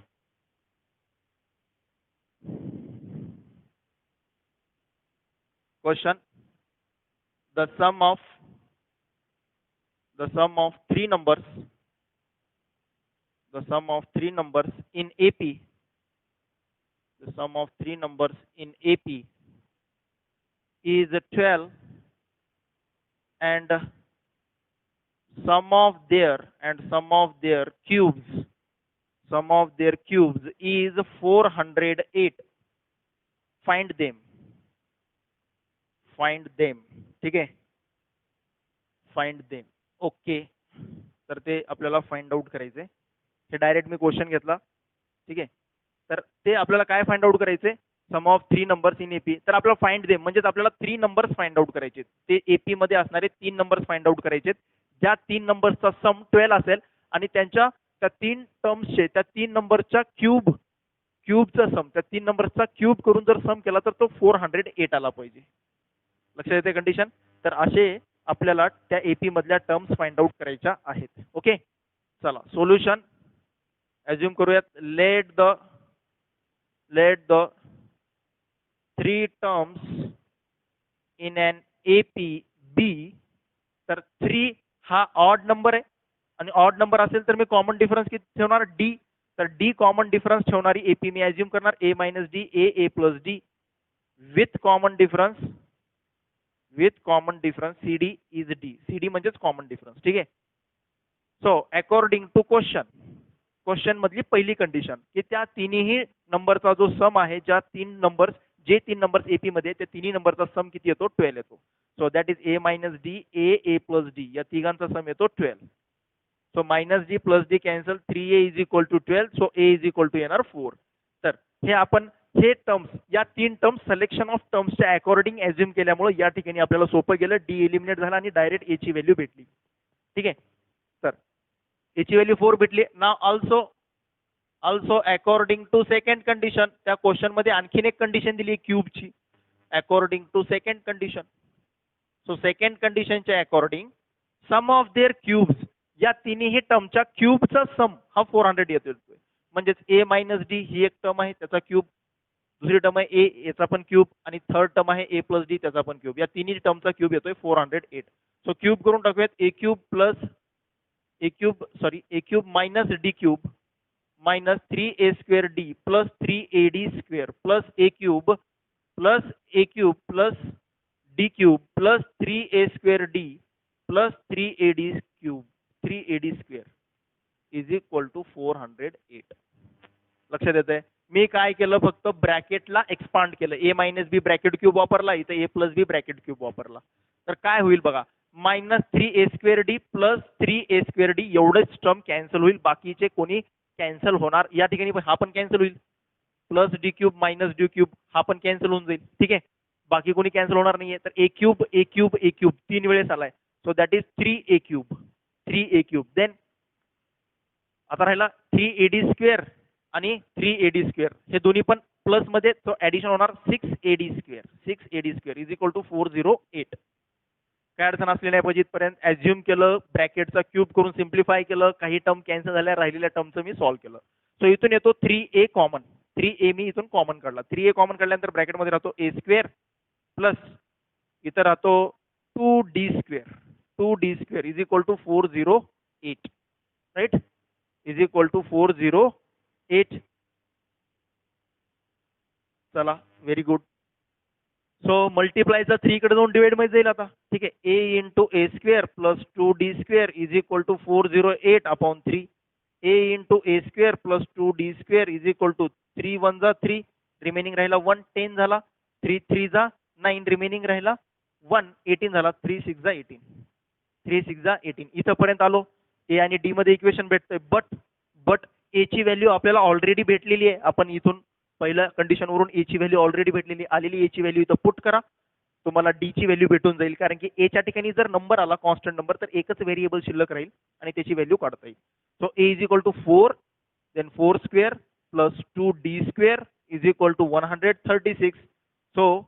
Question, the sum of three numbers, the sum of three numbers in AP, the sum of three numbers in AP is 12, and sum of their cubes, sum of their cubes is 408. Find them, find them. ठीक आहे, find them. Okay, तर ते आपल्याला find out करायचे. हे direct मी question घेतला. ठीक आहे, तर ते आपल्याला काय फाइंड आउट करायचे, sum of three numbers in AP. तर आपल्याला फाइंड देम म्हणजेच आपल्याला थ्री नंबर्स फाइंड आउट करायचे. ते एपी मध्ये असणारे तीन नंबर्स फाइंड आउट करायचे, ज्या तीन नंबर्सचा सम 12 असेल आणि त्यांच्या त्या तीन टर्म्सचे, त्या तीन नंबरच्या क्यूबचा सम, त्या तीन नंबर्सचा क्यूब करून जर सम केला तर तो 408 आला पाहिजे. लक्षात येते कंडिशन. तर असे आपल्याला त्या एपी मधल्या टर्म्स फाइंड आउट करायच्या आहेत. ओके, चला सोल्युशन अज्युम करूयात. Let the three terms in an AP be. तर 3 हा ऑड नंबर आहे आणि ऑड नंबर असेल तर मी कॉमन डिफरन्स किती ठेवणार, डी. तर डी कॉमन डिफरन्स ठेवणारी एपी मी अज्युम करणार A minus D, A plus D with common difference CD is D. CD म्हणजेच कॉमन डिफरन्स. ठीक आहे. सो अकॉर्डिंग टू क्वेश्चन मधली पहिली कंडिशन की त्या तिन्ही नंबरचा जो सम आहे, जे तीन नंबर्स एपी मध्ये, त्या तिन्ही नंबरचा सम किती येतो, 12 येतो. So that is A minus D, A plus D, या तिघांचा सम येतो 12. So minus D plus D cancel, 3a is equal to 12. So A is equal to येणार 4. तर हे आपण हे टर्म्स, या तीन टर्म्स सिलेक्शन ऑफ टर्म्सच्या अकॉर्डिंग अज्युम केल्यामुळे या ठिकाणी आपल्याला सोपं गेलं. डी एलिमिनेट झाला आणि डायरेक्ट ए ची व्हॅल्यू भेटली. ठीक आहे, तर ए ची व्हॅल्यू 4 भेटली. Now also according to second condition, त्या क्वेश्चन मध्ये आणखीन एक कंडिशन दिली क्यूबची, according to second condition. So second कंडिशनच्या according sum of their cubes, या तिन्ही टर्मच्या क्यूबचा सम हा 400 येतोय. म्हणजेच ए मायनस डी ही एक टर्म आहे, त्याचा क्यूब. दुसरी टर्म आहे ए, याचा पण क्यूब. आणि थर्ड टर्म आहे ए प्लस डी, त्याचा पण क्यूब. या तिन्ही टर्मचा क्यूब येतोय 408. सो क्यूब करून टाकूयात. A cube minus D cube minus 3a square D plus 3ad square plus A cube plus D cube plus 3a square D plus 3ad square is equal to 408. लक्षात येतंय. मी काय केलं, फक्त ब्रॅकेटला expand केलं. ए minus बी bracket cube वापरला, इथं ए plus बी bracket cube वापरला. तर काय होईल बघा, minus 3a square D plus 3a square D एवढेच टर्म कॅन्सल होईल, बाकीचे कोणी कॅन्सल होणार. या ठिकाणी हा पण कॅन्सल होईल, plus D cube minus D cube हा पण कॅन्सल होऊन जाईल. ठीक आहे, बाकी कोणी कॅन्सल होणार नाहीये. तर ए क्यूब 3 वेळेस आलाय. So that is 3a cube. Then आता राहिला 3ad स्क्वेअर आणि 3ad स्क्वेअर, हे दोन्ही पण प्लस मध्ये, तो ऍडिशन होणार 6ad square is equal to 408. काय अडचण असली नाही पाहिजे इथपर्यंत. अज्युम केलं, ब्रॅकेटचा क्यूब करून सिम्प्लिफाय केलं, काही टर्म कॅन्सल झाल्या, राहिलेल्या टर्मचं मी सॉल्व्ह केलं. सो इथून येतो 3a कॉमन. 3a मी इथून कॉमन काढला. 3a कॉमन काढल्यानंतर ब्रॅकेटमध्ये राहतो a स्क्वेअर प्लस इथं राहतो 2d square is equal to 408. Right, is equal to 408. चला, व्हेरी गुड. सो मल्टिप्लायचा 3 कडे जाऊन डिवाइड मध्ये जाईल आता. ठीक आहे, a into a square plus 2d square is equal to 408 upon 3. a into a square plus 2d square is equal to 3 1 जा 3, remaining राहिला 1, 10 झाला. 3 3 जा 9, रिमेनिंग राहिला 1, 18 झाला. 3 6 जा 18. इथपर्यंत आलो. ए आणि डी मध्ये इक्वेशन भेटतंय. बट ए ची व्हॅल्यू आपल्याला ऑलरेडी भेटलेली आहे. आपण इथून पहिल्या कंडिशन वरून ए ची व्हॅल्यू ऑलरेडी भेटलेली आलेली. ए ची व्हॅल्यू इथं पुट करा, तुम्हाला डी ची व्हॅल्यू भेटून जाईल. कारण की ए च्या ठिकाणी जर नंबर आला कॉन्स्टंट नंबर, तर एकच व्हेरिएबल शिल्लक राहील आणि त्याची व्हॅल्यू काढता येईल. So A is equal to 4, then 4 square plus 2d square is equal to 136. So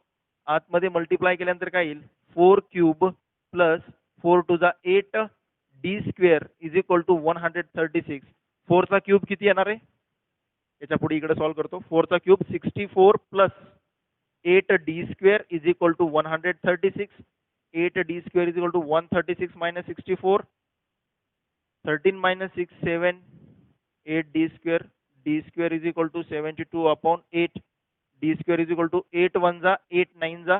आतमध्ये मल्टिप्लाय केल्यानंतर काय येईल, 4 क्यूब प्लस 4 टू जा 8 d square is equal to 136. 4 चा क्यूब किती येणार आहे, याच्या पुढे इकडे सॉल्व्ह करतो. 4 चा cube 64 plus 8d square is equal to 136. 8d square is equal to 136 minus 64. 13 minus 6 7, 8d square, d square is equal to 72 upon 8, d square is equal to 8 1 जा 8 9 जा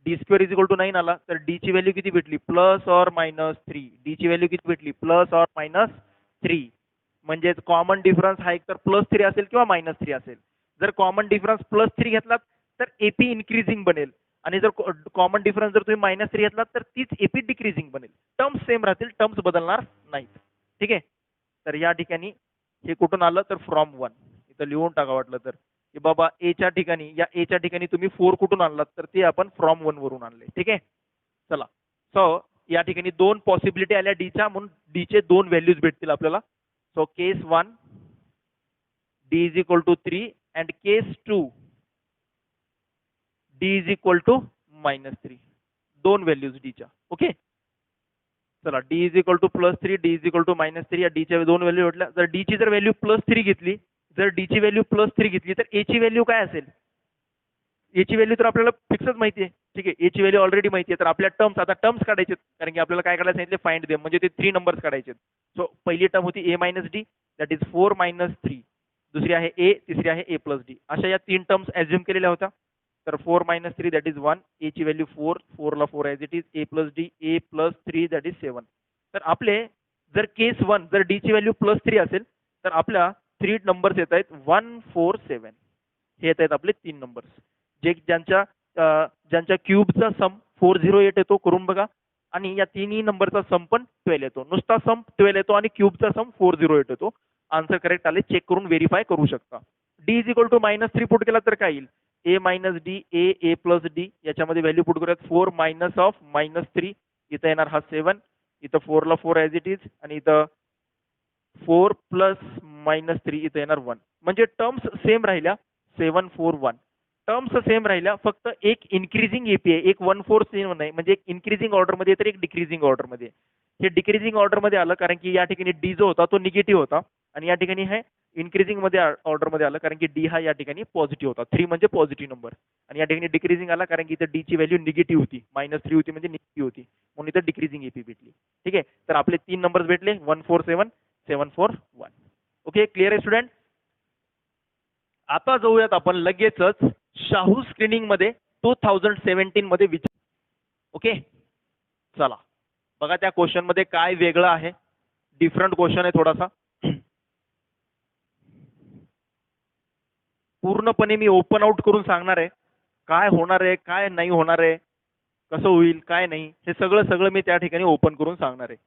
d square is equal to 9 आला तर d ची value किती भेटली plus or minus 3, d ची value किती भेटली प्लस और मायनस 3. म्हणजेच कॉमन डिफरन्स हा एक तर +3 असेल किंवा -3 असेल. जर कॉमन डिफरन्स +3 घेतलात तर एपी इन्क्रीजिंग बनेल आणि जर कॉमन डिफरन्स जर तुम्ही -3 घेतलात तर तीच एपी डिक्रीजिंग बनेल. टर्म्स सेम राहतील, टर्म्स बदलणार नाहीत. ठीक आहे. तर या ठिकाणी हे कुठून आलं तर फ्रॉम 1 इथं लिहून टाका वाटलं तर की बाबा एच्या ठिकाणी या एच्या ठिकाणी तुम्ही 4 कुठून आणलात तर ते आपण फ्रॉम 1 वरून आणले. ठीक आहे. चला सो या ठिकाणी दोन पॉसिबिलिटी आल्या डीच्या म्हणून डीचे दोन व्हॅल्यूज भेटतील आपल्याला. So case 1 d is equal to 3 and case 2 d is equal to -3. दोन व्हॅल्यूज डीच्या. ओके. चला d is equal to +3 d is equal to -3 या d च्या दोन व्हॅल्यू भेटल्या. जर d ची जर व्हॅल्यू +3 घेतली, जर d ची व्हॅल्यू +3 घेतली तर a ची व्हॅल्यू काय असेल? a ची व्हॅल्यू तर आपल्याला फिक्सच माहिती आहे. ठीक आहे. a ची व्हॅल्यू ऑलरेडी माहिती आहे. तर आपल्या टर्म्स आता टर्म्स काढायचे कारण की आपल्याला काय काढायला सांगितले फाइंड देम म्हणजे ते 3 नंबर्स काढायचे. सो पहिली टर्म होती a - d दॅट इज 4 - 3. दुसरी आहे a, तिसरी आहे a + d. अशा या तीन टर्म्स अज्युम केलेल्या होत्या. तर 4 - 3 दॅट इज 1, a ची व्हॅल्यू 4, 4 ला 4 as it is, a + d, a + 3 that is 7. तर आपले जर केस 1 जर d ची व्हॅल्यू +3 असेल तर आपल्या 3 नंबर्स येत आहेत 1 4 7. हे येत आहेत आपले 3 नंबर्स जे ज्यांच्या क्यूबचा सम 408 येतो करून बघा आणि या तिन्ही नंबरचा सम पण 12 येतो. नुसता सम 12 येतो आणि क्यूबचा सम 408 येतो. आन्सर करेक्ट आले चेक करून व्हेरीफाय करू शकता. d is equal to -3 put केला तर काय येईल a - d a + d याच्यामध्ये व्हॅल्यू पुट करूयात 4 मायनस ऑफ -3 इथं येणार हा 7 इथं 4 ला 4 ॲज इट इज आणि इथं 4 + -3 इथं येणार 1. म्हणजे टर्म्स सेम राहिल्या 7 4 1 टर्म्स सेम राहिल्या फक्त एक इन्क्रीजिंग एपी आहे एक 1 4 7 नाही म्हणजे एक इन्क्रीजिंग ऑर्डर मध्ये तर एक डिक्रीजिंग ऑर्डर मध्ये. हे डिक्रीजिंग ऑर्डर मध्ये आलं कारण की या ठिकाणी डी जो होता तो निगेटिव्ह होता आणि या ठिकाणी हे इन्क्रीजिंग मध्ये ऑर्डर मध्ये आलं कारण की डी हा या ठिकाणी पॉझिटिव्ह होता. 3 म्हणजे पॉझिटिव्ह नंबर आणि या ठिकाणी डिक्रीजिंग आला कारण की इथे डी ची व्हॅल्यू निगेटिव्ह होती -3 होती म्हणजे निगेटिव्ह होती म्हणून इथे डिक्रीजिंग एपी भेटली. ठीक आहे. तर आपले 3 नंबर्स भेटले 1 4 7 7 4 1. ओके क्लिअर आहे स्टुडंट. आता जाऊयात आपण लगेचच शाहू स्क्रीनिंग मध्ये 2017 मध्ये विचार. ओके चला बघा त्या क्वेश्चन मध्ये काय वेगळं आहे. डिफरंट क्वेश्चन आहे थोडासा. पूर्णपणे मी ओपन आउट करून सांगणार आहे काय होणार आहे काय नाही होणार आहे कसं होईल काय नाही हे सगळं मी त्या ठिकाणी ओपन करून सांगणार आहे.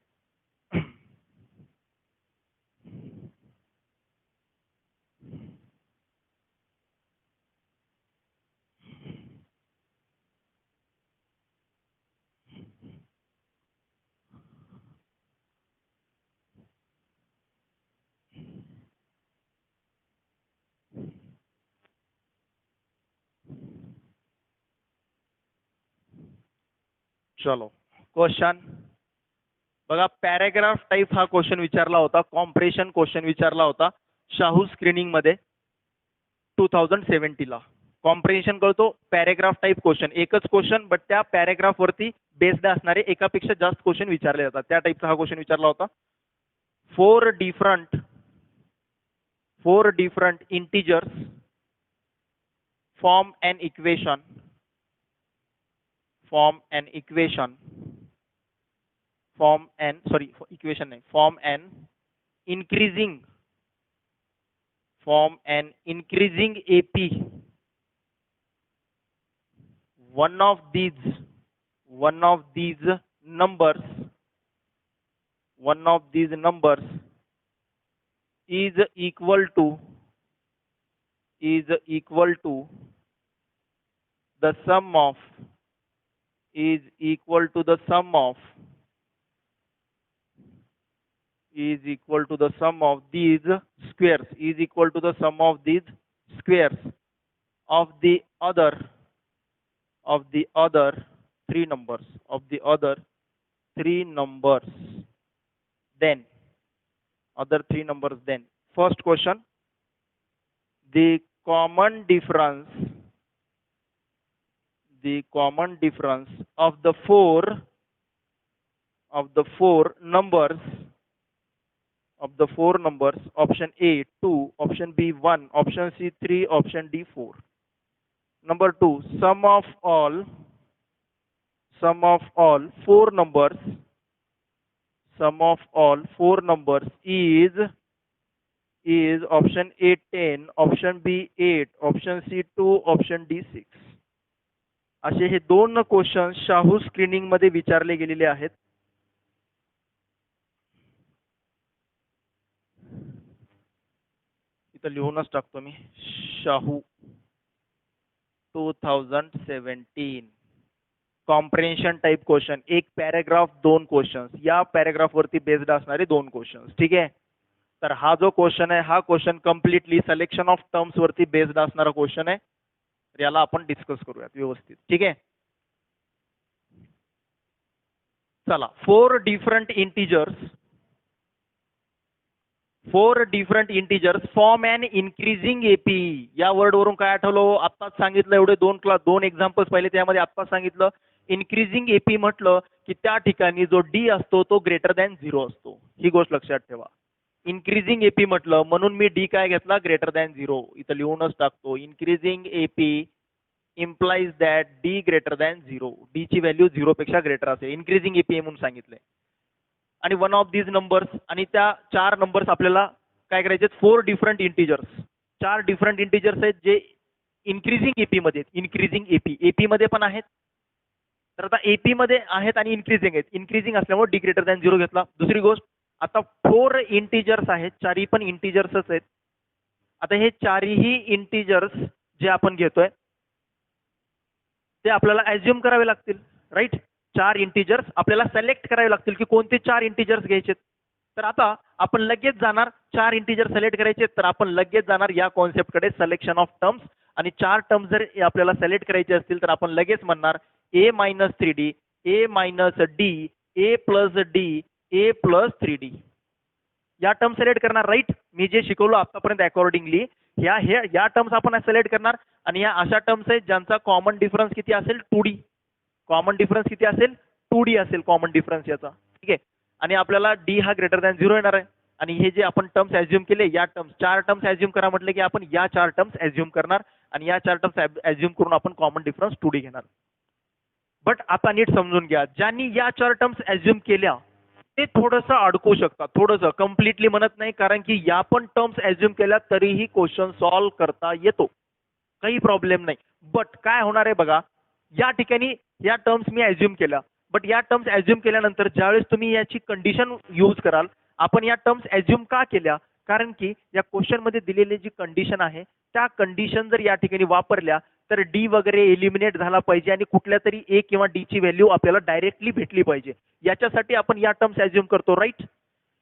चलो क्वेश्चन बघा पॅराग्राफ टाइप हा क्वेश्चन विचारला होता. कॉम्प्रेशन क्वेश्चन विचारला होता शाहू स्क्रीनिंग मध्ये 2017 ला. कॉम्प्रेशन कळतो पॅराग्राफ टाइप क्वेश्चन एकच क्वेश्चन बट त्या पॅराग्राफ वरती बेस्ड असणारे एकापेक्षा जास्त क्वेश्चन विचारले जातात त्या टाइपचा हा क्वेश्चन विचारला होता. Four different integers form an equation form an increasing AP. One of these numbers is equal to the sum of these squares of the other three numbers. Then first question, the common difference of the four numbers of the four numbers, option A 2, option B 1, option C 3, option D 4. Number 2, sum of all four numbers, sum of all four numbers is option A 10, option B 8, option C 2, option D 6. असे हे दोन question Shahu screening मध्ये विचारले गेलेले आहेत. इथं लिहूनच टाकतो मी, Shahu 2017 comprehension type question. एक पॅराग्राफ दोन क्वेश्चन्स, या पॅराग्राफ वरती बेस्ड असणारे दोन क्वेश्चन्स. ठीक आहे. तर हा जो क्वेश्चन आहे हा question completely selection of terms वरती बेस्ड असणारा क्वेश्चन आहे. तर याला आपण डिस्कस करूयात व्यवस्थित. ठीक आहे. चला, four different integers form and increasing AP. या वर्ड वरून काय आठवलं, आत्ताच सांगितलं, एवढे दोन एक्झाम्पल्स पाहिले त्यामध्ये आत्ताच सांगितलं. इन्क्रीजिंग एपी म्हटलं की त्या ठिकाणी जो डी असतो तो ग्रेटर दॅन 0 असतो. ही गोष्ट लक्षात ठेवा. इन्क्रीजिंग एपी म्हटलं म्हणून मी डी काय घेतला, ग्रेटर दॅन 0. इथं लिहूनच टाकतो, increasing AP implies that D greater than 0. D ची व्हॅल्यू 0 पेक्षा ग्रेटर असेल. इन्क्रीजिंग एपी म्हणून सांगितलंय. आणि वन ऑफ दीज नंबर्स, आणि त्या चार नंबर्स आपल्याला काय करायचे, फोर डिफरंट इंटीजर्स. चार डिफरंट इंटीजर्स आहेत जे इन्क्रीजिंग एपी मध्ये आहेत. इन्क्रीजिंग एपी मध्ये पण आहेत. तर आता एपी मध्ये आहेत आणि इन्क्रीजिंग आहेत. इन्क्रीजिंग असल्यामुळे डी ग्रेटर दॅन 0 घेतला. दुसरी गोष्ट, आता फोर इंटीजर्स आहेत, चारही पण इंटीजर्सच आहेत. आता हे चारही इंटीजर्स जे आपण घेतोय ते आपल्याला ऍज्युम करावे लागतील. राईट. चार इंटीजर्स आपल्याला सिलेक्ट करावे लागतील की कोणते चार इंटीजर्स घ्यायचे. तर आता आपण लगेच जाणार, चार इंटीजर सिलेक्ट करायचे तर आपण लगेच जाणार या कॉन्सेप्ट कडे, सिलेक्शन ऑफ टर्म्स. आणि चार टर्म्स जर आपल्याला सिलेक्ट करायचे असतील तर आपण लगेच म्हणणार a minus 3d, a minus d, a plus d, a plus 3d. या टर्म सिलेक्ट करणार. राईट. मी जे शिकवलो आतापर्यंत अकॉर्डिंगली या टर्म्स आपण सिलेक्ट करणार. आणि या अशा टर्म्स आहेत ज्यांचा कॉमन डिफरन्स किती असेल, 2d. कॉमन डिफरन्स किती असेल, 2d असेल कॉमन डिफरन्स याचा. ठीक आहे. आणि आपल्याला डी हा ग्रेटर दॅन 0 येणार आहे. आणि हे जे आपण टर्म्स ऍज्युम केले, या टर्म्स चार टर्म्स ऍज्युम करा म्हटले की आपण या चार टर्म्स ऍज्युम करणार. आणि या चार टर्म्स ऍज्युम करून आपण कॉमन डिफरन्स 2d घेणार. बट आता नीट समजून घ्या, ज्यांनी या चार टर्म्स ऍज्युम केल्या ते थोडंसं अडकू शकतात. थोडंसं, कम्प्लिटली म्हणत नाही, कारण की या पण टर्म्स ऍज्युम केल्या तरीही क्वेश्चन सॉल्व्ह करता येतो, काही प्रॉब्लेम नाही. बट काय होणार आहे बघा, या ठिकाणी या टर्म्स मी ऍज्युम केल्या, बट या टर्म्स ऍज्युम केल्यानंतर ज्यावेळेस तुम्ही याची कंडिशन यूज कराल, आपण या टर्म्स ऍज्युम का केल्या, कारण की या क्वेश्चन मध्ये दिलेली जी कंडिशन आहे त्या कंडिशन जर या ठिकाणी वापरल्या तर डी वगैरे एलिमिनेट झाला पाहिजे आणि कुठल्या तरी ए किंवा डी ची व्हॅल्यू आपल्याला डायरेक्टली भेटली पाहिजे. याच्यासाठी आपण या टर्म्स ऍज्युम करतो. राईट.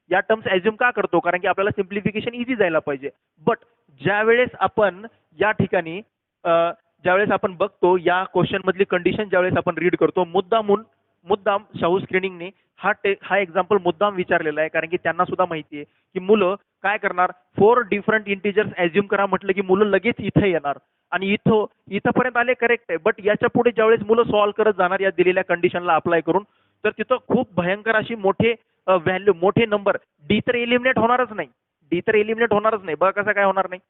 या टर्म्स ऍज्युम का करतो, कारण की आपल्याला सिम्प्लिफिकेशन इझी जायला पाहिजे. बट ज्यावेळेस आपण या ठिकाणी ज्यावेळेस आपण बघतो या क्वेश्चन मधली कंडिशन, ज्यावेळेस आपण रीड करतो, मुद्दाम शाहू स्क्रीनिंगने हा एक्झाम्पल मुद्दाम विचारलेला आहे, कारण की त्यांना सुद्धा माहिती आहे की मुलं काय करणार, फोर डिफरंट इंटीजर्स ऍज्युम करा म्हटलं की मुलं लगेच इथे येणार आणि इथंपर्यंत आले, करेक्ट आहे. बट याच्या पुढे ज्यावेळेस मुलं सॉल्व्ह करत जाणार या दिलेल्या कंडिशनला अप्लाय करून, तर तिथं खूप भयंकर अशी मोठे नंबर, डी तर एलिमिनेट होणारच नाही. बघा कसं काय होणार नाही,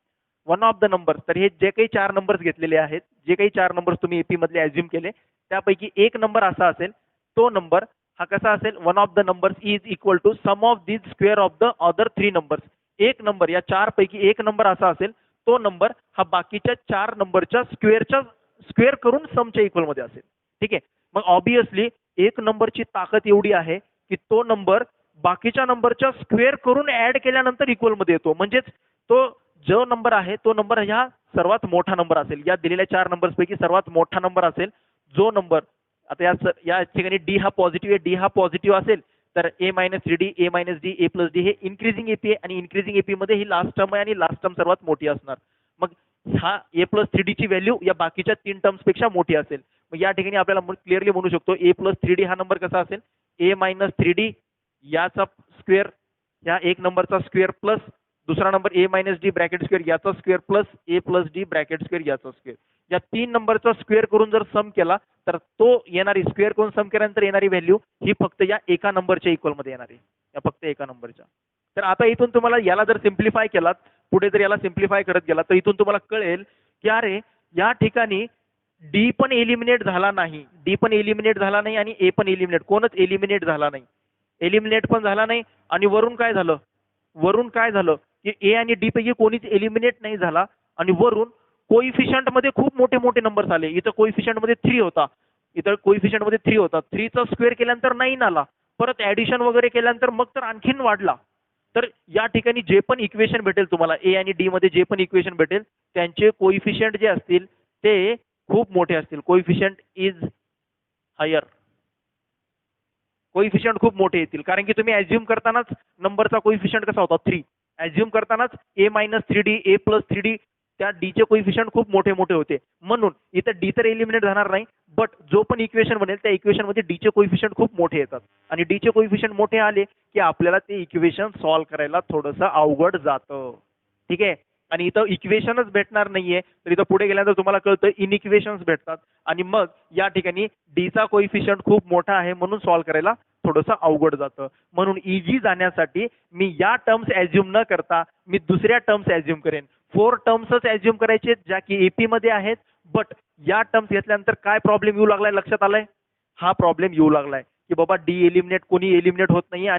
वन ऑफ द नंबर. तर हे जे काही चार नंबर्स घेतलेले आहेत, जे काही चार नंबर्स तुम्ही एपी मधले ऍज्युम केले, त्यापैकी एक नंबर असा असेल, तो नंबर हा कसा असेल, one of the numbers is equal to sum of these square of the other three numbers. एक नंबर, या चार पैकी एक नंबर असा असेल, तो नंबर हा बाकीच्या चार नंबरच्या स्क्वेअर करून समच्या इक्वल मध्ये असेल. ठीक आहे. मग ऑब्विसली एक नंबरची ताकद एवढी आहे की तो नंबर बाकीच्या नंबरच्या स्क्वेअर करून ऍड केल्यानंतर इक्वल मध्ये येतो. म्हणजेच तो जो नंबर आहे तो नंबर ह्या सर्वात मोठा नंबर असेल, या दिलेल्या चार नंबर्स पैकी सर्वात मोठा नंबर असेल जो नंबर. आता या ठिकाणी डी हा पॉझिटिव्ह आहे, डी हा पॉझिटिव्ह असेल तर ए minus 3d, A minus D, A plus D हे इन्क्रीजिंग एपी आहे. आणि इन्क्रीजिंग एपी मध्ये ही लास्ट टर्म आहे आणि लास्ट टर्म सर्वात मोठी असणार. मग हा ए प्लस 3d ची व्हॅल्यू या बाकीच्या तीन टर्म्स पेक्षा मोठी असेल. मग या ठिकाणी आपल्याला क्लिअरली म्हणू शकतो ए प्लस 3d हा नंबर कसा असेल, ए मायनस 3d याचा स्क्वेअर, या एक नंबरचा स्क्वेअर, प्लस दुसरा number A minus D bracket square याचा square, plus A plus D bracket square याचा स्क्वेअर. या तीन नंबरचा स्क्वेअर करून जर सम केला तर तो येणारी स्क्वेअर करून सम केल्यानंतर येणारी व्हॅल्यू ही फक्त या एका नंबरच्या इक्वल मध्ये येणार आहे, या फक्त एका नंबरच्या. तर आता इथून तुम्हाला याला जर सिम्प्लिफाय केलात, पुढे जर याला सिम्प्लिफाय करत गेला तर इथून तुम्हाला कळेल की अरे या ठिकाणी डी पण एलिमिनेट झाला नाही, डी पण एलिमिनेट झाला नाही आणि ए पण एलिमिनेट, कोणच एलिमिनेट झाला नाही, एलिमिनेट पण झाला नाही. आणि वरून काय झालं, वरून काय झालं की ए आणि डी पैकी कोणीच एलिमिनेट नाही झाला. आणि वरून कोइफिशियंट मध्ये खूप मोठे मोठे नंबर्स आले. इथं कोइफिशियंट मध्ये 3 होता, इथं कोइफिशियंट मध्ये 3 होता, 3 चा स्क्वेअर केल्यानंतर 9 आला, परत ऍडिशन वगैरे केल्यानंतर मग तर आणखीन वाढला. तर या ठिकाणी जे पण इक्वेशन भेटेल तुम्हाला ए आणि डी मध्ये, जे पण इक्वेशन भेटेल त्यांचे कोइफिशियंट जे असतील ते खूप मोठे असतील. कोइफिशियंट इज हायर, कोइफिशियंट खूप मोठे येतील. कारण की तुम्ही ऍज्युम करतानाच नंबरचा कोइफिशियंट कसा होता 3, ऍज्युम करतानाच ए मायनस 3D ए प्लस 3D, त्या डीचे कोइफिशियंट खूप मोठे मोठे होते. म्हणून इथं डी तर एलिमिनेट झाणार नाही, बट जो पण इक्वेशन बनेल त्या इक्वेशन मध्ये डीचे कोइफिशियंट खूप मोठे येतात. आणि डीचे कोइफिशियंट मोठे आले की आपल्याला ते इक्वेशन सॉल्व्ह करायला थोडंसं अवघड जातं. ठीक आहे. आणि इथं इक्वेशनच भेटणार नाहीये तर इथं पुढे गेल्यानंतर तुम्हाला कळतं इनइक्वेशन्स भेटतात. आणि मग या ठिकाणी डीचा कोइफिशियंट खूप मोठा आहे म्हणून सॉल्व्ह करायला थोडंसं अवघड जातं. म्हणून इझी जाण्यासाठी मी या टर्म्स ऍज्युम न करता मी दुसऱ्या टर्म्स ऍज्युम करेन. 4 टर्म्सच ऍज्युम करायचे ज्या की एपी मध्ये आहेत. बट या टर्म्स घेतल्यानंतर काय प्रॉब्लेम येऊ लागलाय लक्षात आलाय, हा प्रॉब्लेम येऊ लागलाय की बाबा डी एलिमिनेट कोणी एलिमिनेट होत नाहीये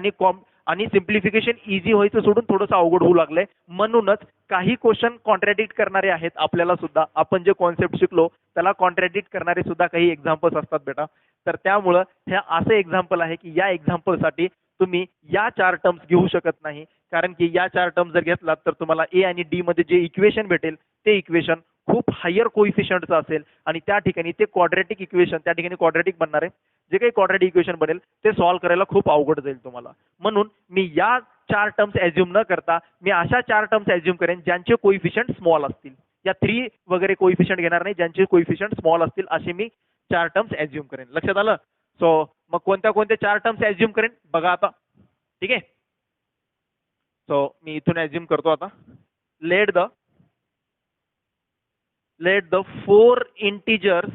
आणि सिम्प्लिफिकेशन इझी व्हायचं सोडून थोडंसं अवघड होऊ लागलंय. म्हणूनच काही क्वेश्चन कॉन्ट्रॅडिक्ट करणारे आहेत आपल्याला सुद्धा. आपण जे कॉन्सेप्ट शिकलो त्याला कॉन्ट्रॅडिक्ट करणारे सुद्धा काही एक्झाम्पल्स असतात बेटा. तर त्यामुळं हे असं एक्झाम्पल आहे की या एक्झाम्पलसाठी तुम्ही या 4 टर्म्स घेऊ शकत नाही. कारण की या 4 टर्म्स जर घेतलात तर तुम्हाला ए आणि डी मध्ये जे इक्वेशन भेटेल ते इक्वेशन खूप हायर कोइफिशियंटचं असेल आणि त्या ठिकाणी ते क्वाड्रॅटिक इक्वेशन त्या ठिकाणी क्वाड्रॅटिक बनणार आहे. जे काही क्वाड्रॅटिक इक्वेशन बनेल ते सॉल्व्ह करायला खूप अवघड जाईल तुम्हाला. म्हणून मी या 4 टर्म्स ऍज्युम न करता मी अशा 4 टर्म्स ऍज्युम करेन ज्यांचे कोइफिशियंट स्मॉल असतील. या 3 वगैरे कोइफिशियंट घेणार नाही, ज्यांचे कोइफिशियंट स्मॉल असतील असे मी 4 टर्म्स ऍज्युम करेन. लक्षात आलं. सो मग कोणत्या कोणत्या 4 टर्म्स ऍज्युम करेन बघा आता. ठीक आहे. सो मी इथून ऍज्युम करतो आता. Let the four integers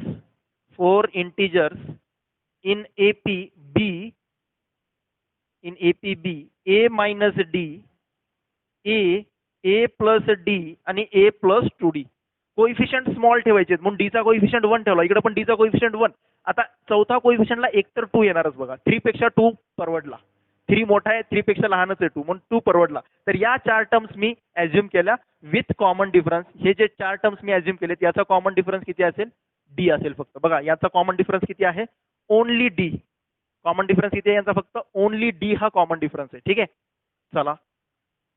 in AP B a minus d a plus d आणि a plus 2d. Coefficient small ठेवायचे म्हणून डी चा कोइफिशियंट 1 ठेवला, इकडे पण डी चा कोइफिशियंट 1. आता चौथा कोइफिशियंटला एक तर 2 येणारच बघा. 3 पेक्षा 2 परवडला, 3 मोठा आहे, 3 पेक्षा लहानच आहे 2 म्हणून 2 परवडला. तर या 4 टर्म्स मी ऍज्युम केल्या विथ कॉमन डिफरन्स. हे जे 4 टर्म्स मी ऍज्युम केलेत याचा कॉमन डिफरन्स किती असेल, डी असेल फक्त. बघा याचा कॉमन डिफरन्स किती आहे, ओनली डी. कॉमन डिफरन्स किती आहे यांचा, फक्त ओनली डी हा कॉमन डिफरन्स आहे. ठीक आहे. चला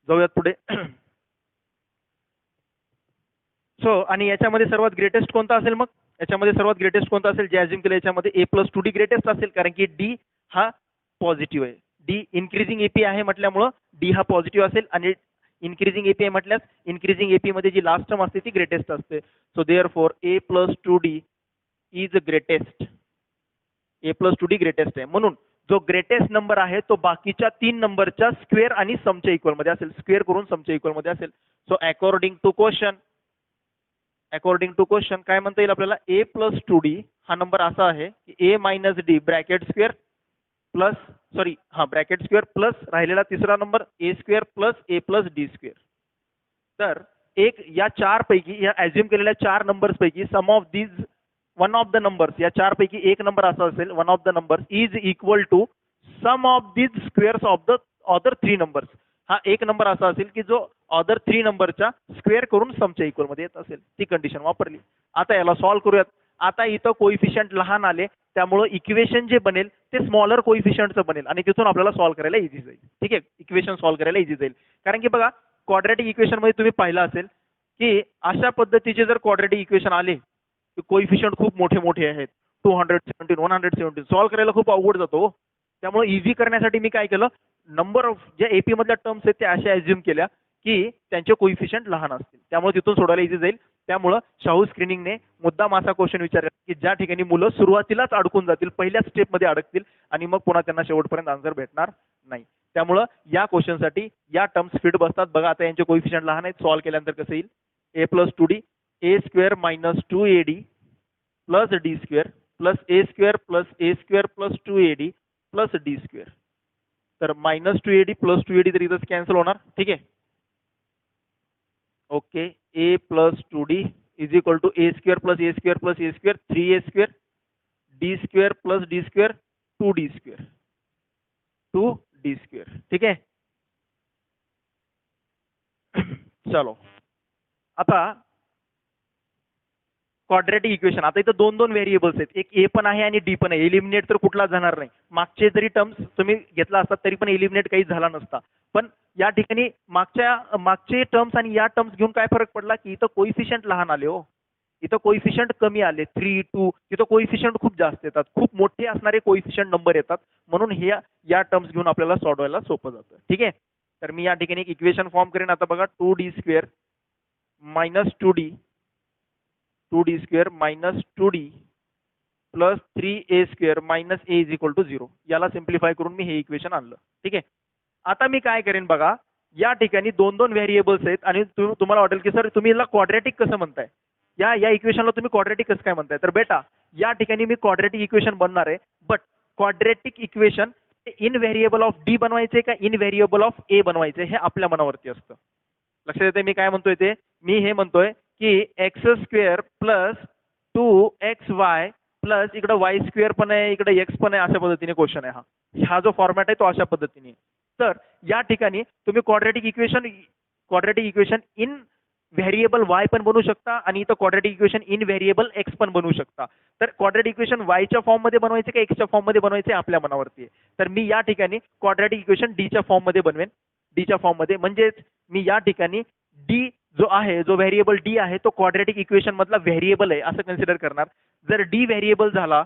जाऊयात पुढे. सो आणि याच्यामध्ये सर्वात ग्रेटेस्ट कोणता असेल, मग याच्यामध्ये सर्वात ग्रेटेस्ट कोणता असेल जे ऍज्युम केलं याच्यामध्ये ए प्लस 2d ग्रेटेस्ट असेल. कारण की डी हा पॉझिटिव्ह आहे, डी इन्क्रीजिंग एपी आहे म्हटल्यामुळं डी हा पॉझिटिव्ह असेल. आणि इन्क्रीजिंग एपी म्हटल्यास इन्क्रीजिंग एपी मध्ये जी लास्ट टर्म असते ती ग्रेटेस्ट असते. So therefore A plus 2d is greatest. A plus 2d greatest आहे. म्हणून जो ग्रेटेस्ट नंबर आहे तो बाकीच्या 3 नंबरच्या स्क्वेअर आणि समच्या इक्वल मध्ये असेल, स्क्वेअर करून समच्या इक्वल मध्ये असेल. सो अकॉर्डिंग टू क्वेश्चन काय म्हणता येईल आपल्याला, ए प्लस 2d हा नंबर असा आहे की A minus D bracket square plus bracket square plus राहिलेला तिसरा number A square plus A plus D square. तर एक या 4 पैकी, या ऍज्युम केलेल्या 4 नंबर्स पैकी sum of these one of the numbers, या 4 पैकी एक नंबर असा असेल one of the numbers is equal to sum of these squares of the other 3 numbers. हा एक नंबर असा असेल की जो अदर 3 नंबरच्या स्क्वेअर करून समच्या इक्वल मध्ये येत असेल. ती कंडिशन वापरली. आता याला सॉल्व्ह करूयात. आता इथं कोइफिशियंट लहान आले त्यामुळे इक्वेशन जे बनेल ते स्मॉलर कोइफिशियंटचं बनेल आणि तिथून आपल्याला सॉल्व्ह करायला इझी जाईल. ठीक आहे. इक्वेशन सॉल्व्ह करायला इझी जाईल. कारण की बघा क्वाड्रॅटिक इक्वेशन मध्ये तुम्ही पाहिलं असेल की अशा पद्धतीचे जर क्वाड्रॅटिक इक्वेशन आले की कोइफिशियंट खूप मोठे मोठे आहेत, 217 117, सॉल्व्ह करायला खूप अवघड जातो. त्यामुळे इझी करण्यासाठी मी काय केलं, नंबर ऑफ ज्या एपी मधल्या टर्म्स आहेत त्या अशा ऍज्युम केल्या की त्यांचे कोइफिशियंट लहान असतील, त्यामुळे तिथून सोडवायला इझी जाईल. त्यामुळे शाहू स्क्रीनिंगने मुद्दाम असा क्वेश्चन विचारला की ज्या ठिकाणी मुलं सुरुवातीलाच अडकून जातील, पहिल्याच स्टेप मध्ये अडकतील आणि मग पुन्हा त्यांना शेवटपर्यंत आन्सर भेटणार नाही. त्यामुळे या क्वेश्चनसाठी या टर्म्स फिट बसतात. बघा आता यांचे कोइफिशियंट लहान आहेत, सॉल्व्ह केल्यानंतर कसं येईल, A plus 2d A square minus 2ad plus D square plus A square plus A square plus 2ad plus D square. तर -2AD प्लस 2AD तर इथंच कॅन्सल होणार. ठीक आहे. Okay, a plus 2D is equal to a square plus A square plus A square 3A square d square plus D square 2D square 2D square. ठीक आहे. चलो आता क्वाड्रॅटिक इक्वेशन. आता इथं दोन दोन व्हेरिएबल्स आहेत, एक ए पण आहे आणि डी पण आहे. एलिमिनेट तर कुठलाच जाणार नाही. मागचे जरी टर्म्स तुम्ही घेतला असतात तरी पण एलिमिनेट काहीच झाला नसता. पण या ठिकाणी मागचे टर्म्स आणि या टर्म्स घेऊन काय फरक पडला की इथं कोइफिशियंट लहान आले हो, इथं कोइफिशियंट कमी आले 3, 2. इथं कोइफिशियंट खूप जास्त येतात, खूप मोठे असणारे कोइफिशियंट नंबर येतात. म्हणून हे या टर्म्स घेऊन आपल्याला सोडवायला सोपं जातं. ठीक आहे. तर मी या ठिकाणी एक इक्वेशन फॉर्म करेन. आता बघा 2D square minus 2D square minus 2D plus 3A square minus a is equal to 0. याला सिम्प्लिफाय करून मी हे इक्वेशन आणलं. ठीक आहे. आता मी काय करेन बघा, या ठिकाणी दोन दोन व्हेरिएबल्स आहेत आणि तुम्हाला वाटेल की सर तुम्ही याला क्वाड्रॅटिक कसं म्हणताय, या इक्वेशनला तुम्ही क्वाड्रॅटिक कसं काय म्हणताय. तर बेटा या ठिकाणी मी क्वाड्रॅटिक इक्वेशन बनणार आहे. But quadratic equation in variable of D बनवायचे का इन व्हेरिएबल ऑफ ए बनवायचे हे आपल्या मनावरती असतं. लक्षात येते मी काय म्हणतोय ते. मी हे म्हणतोय की x square plus 2xy plus इकडे वाय स्क्वेअर पण आहे, इकडे एक्स पण आहे, अशा पद्धतीने क्वेश्चन आहे. हा जो फॉर्मॅट आहे तो अशा पद्धतीने. तर या ठिकाणी तुम्ही quadratic equation in variable Y पण बनवू शकता आणि इथं quadratic equation in variable x पण बनवू शकता. तर क्वाड्रॅटिक इक्वेशन वायच्या फॉर्म मध्ये बनवायचे का एक्सच्या फॉर्म मध्ये बनवायचे आपल्या मनावरती आहे. तर मी या ठिकाणी क्वाड्रॅटिक इक्वेशन डीच्या फॉर्म मध्ये बनवेन. डीच्या फॉर्म मध्ये म्हणजेच मी या ठिकाणी डी जो आहे, जो व्हेरिएबल डी आहे तो क्वाड्रॅटिक इक्वेशन मधला व्हेरिएबल आहे असं कन्सिडर करणार. जर डी व्हेरिएबल झाला,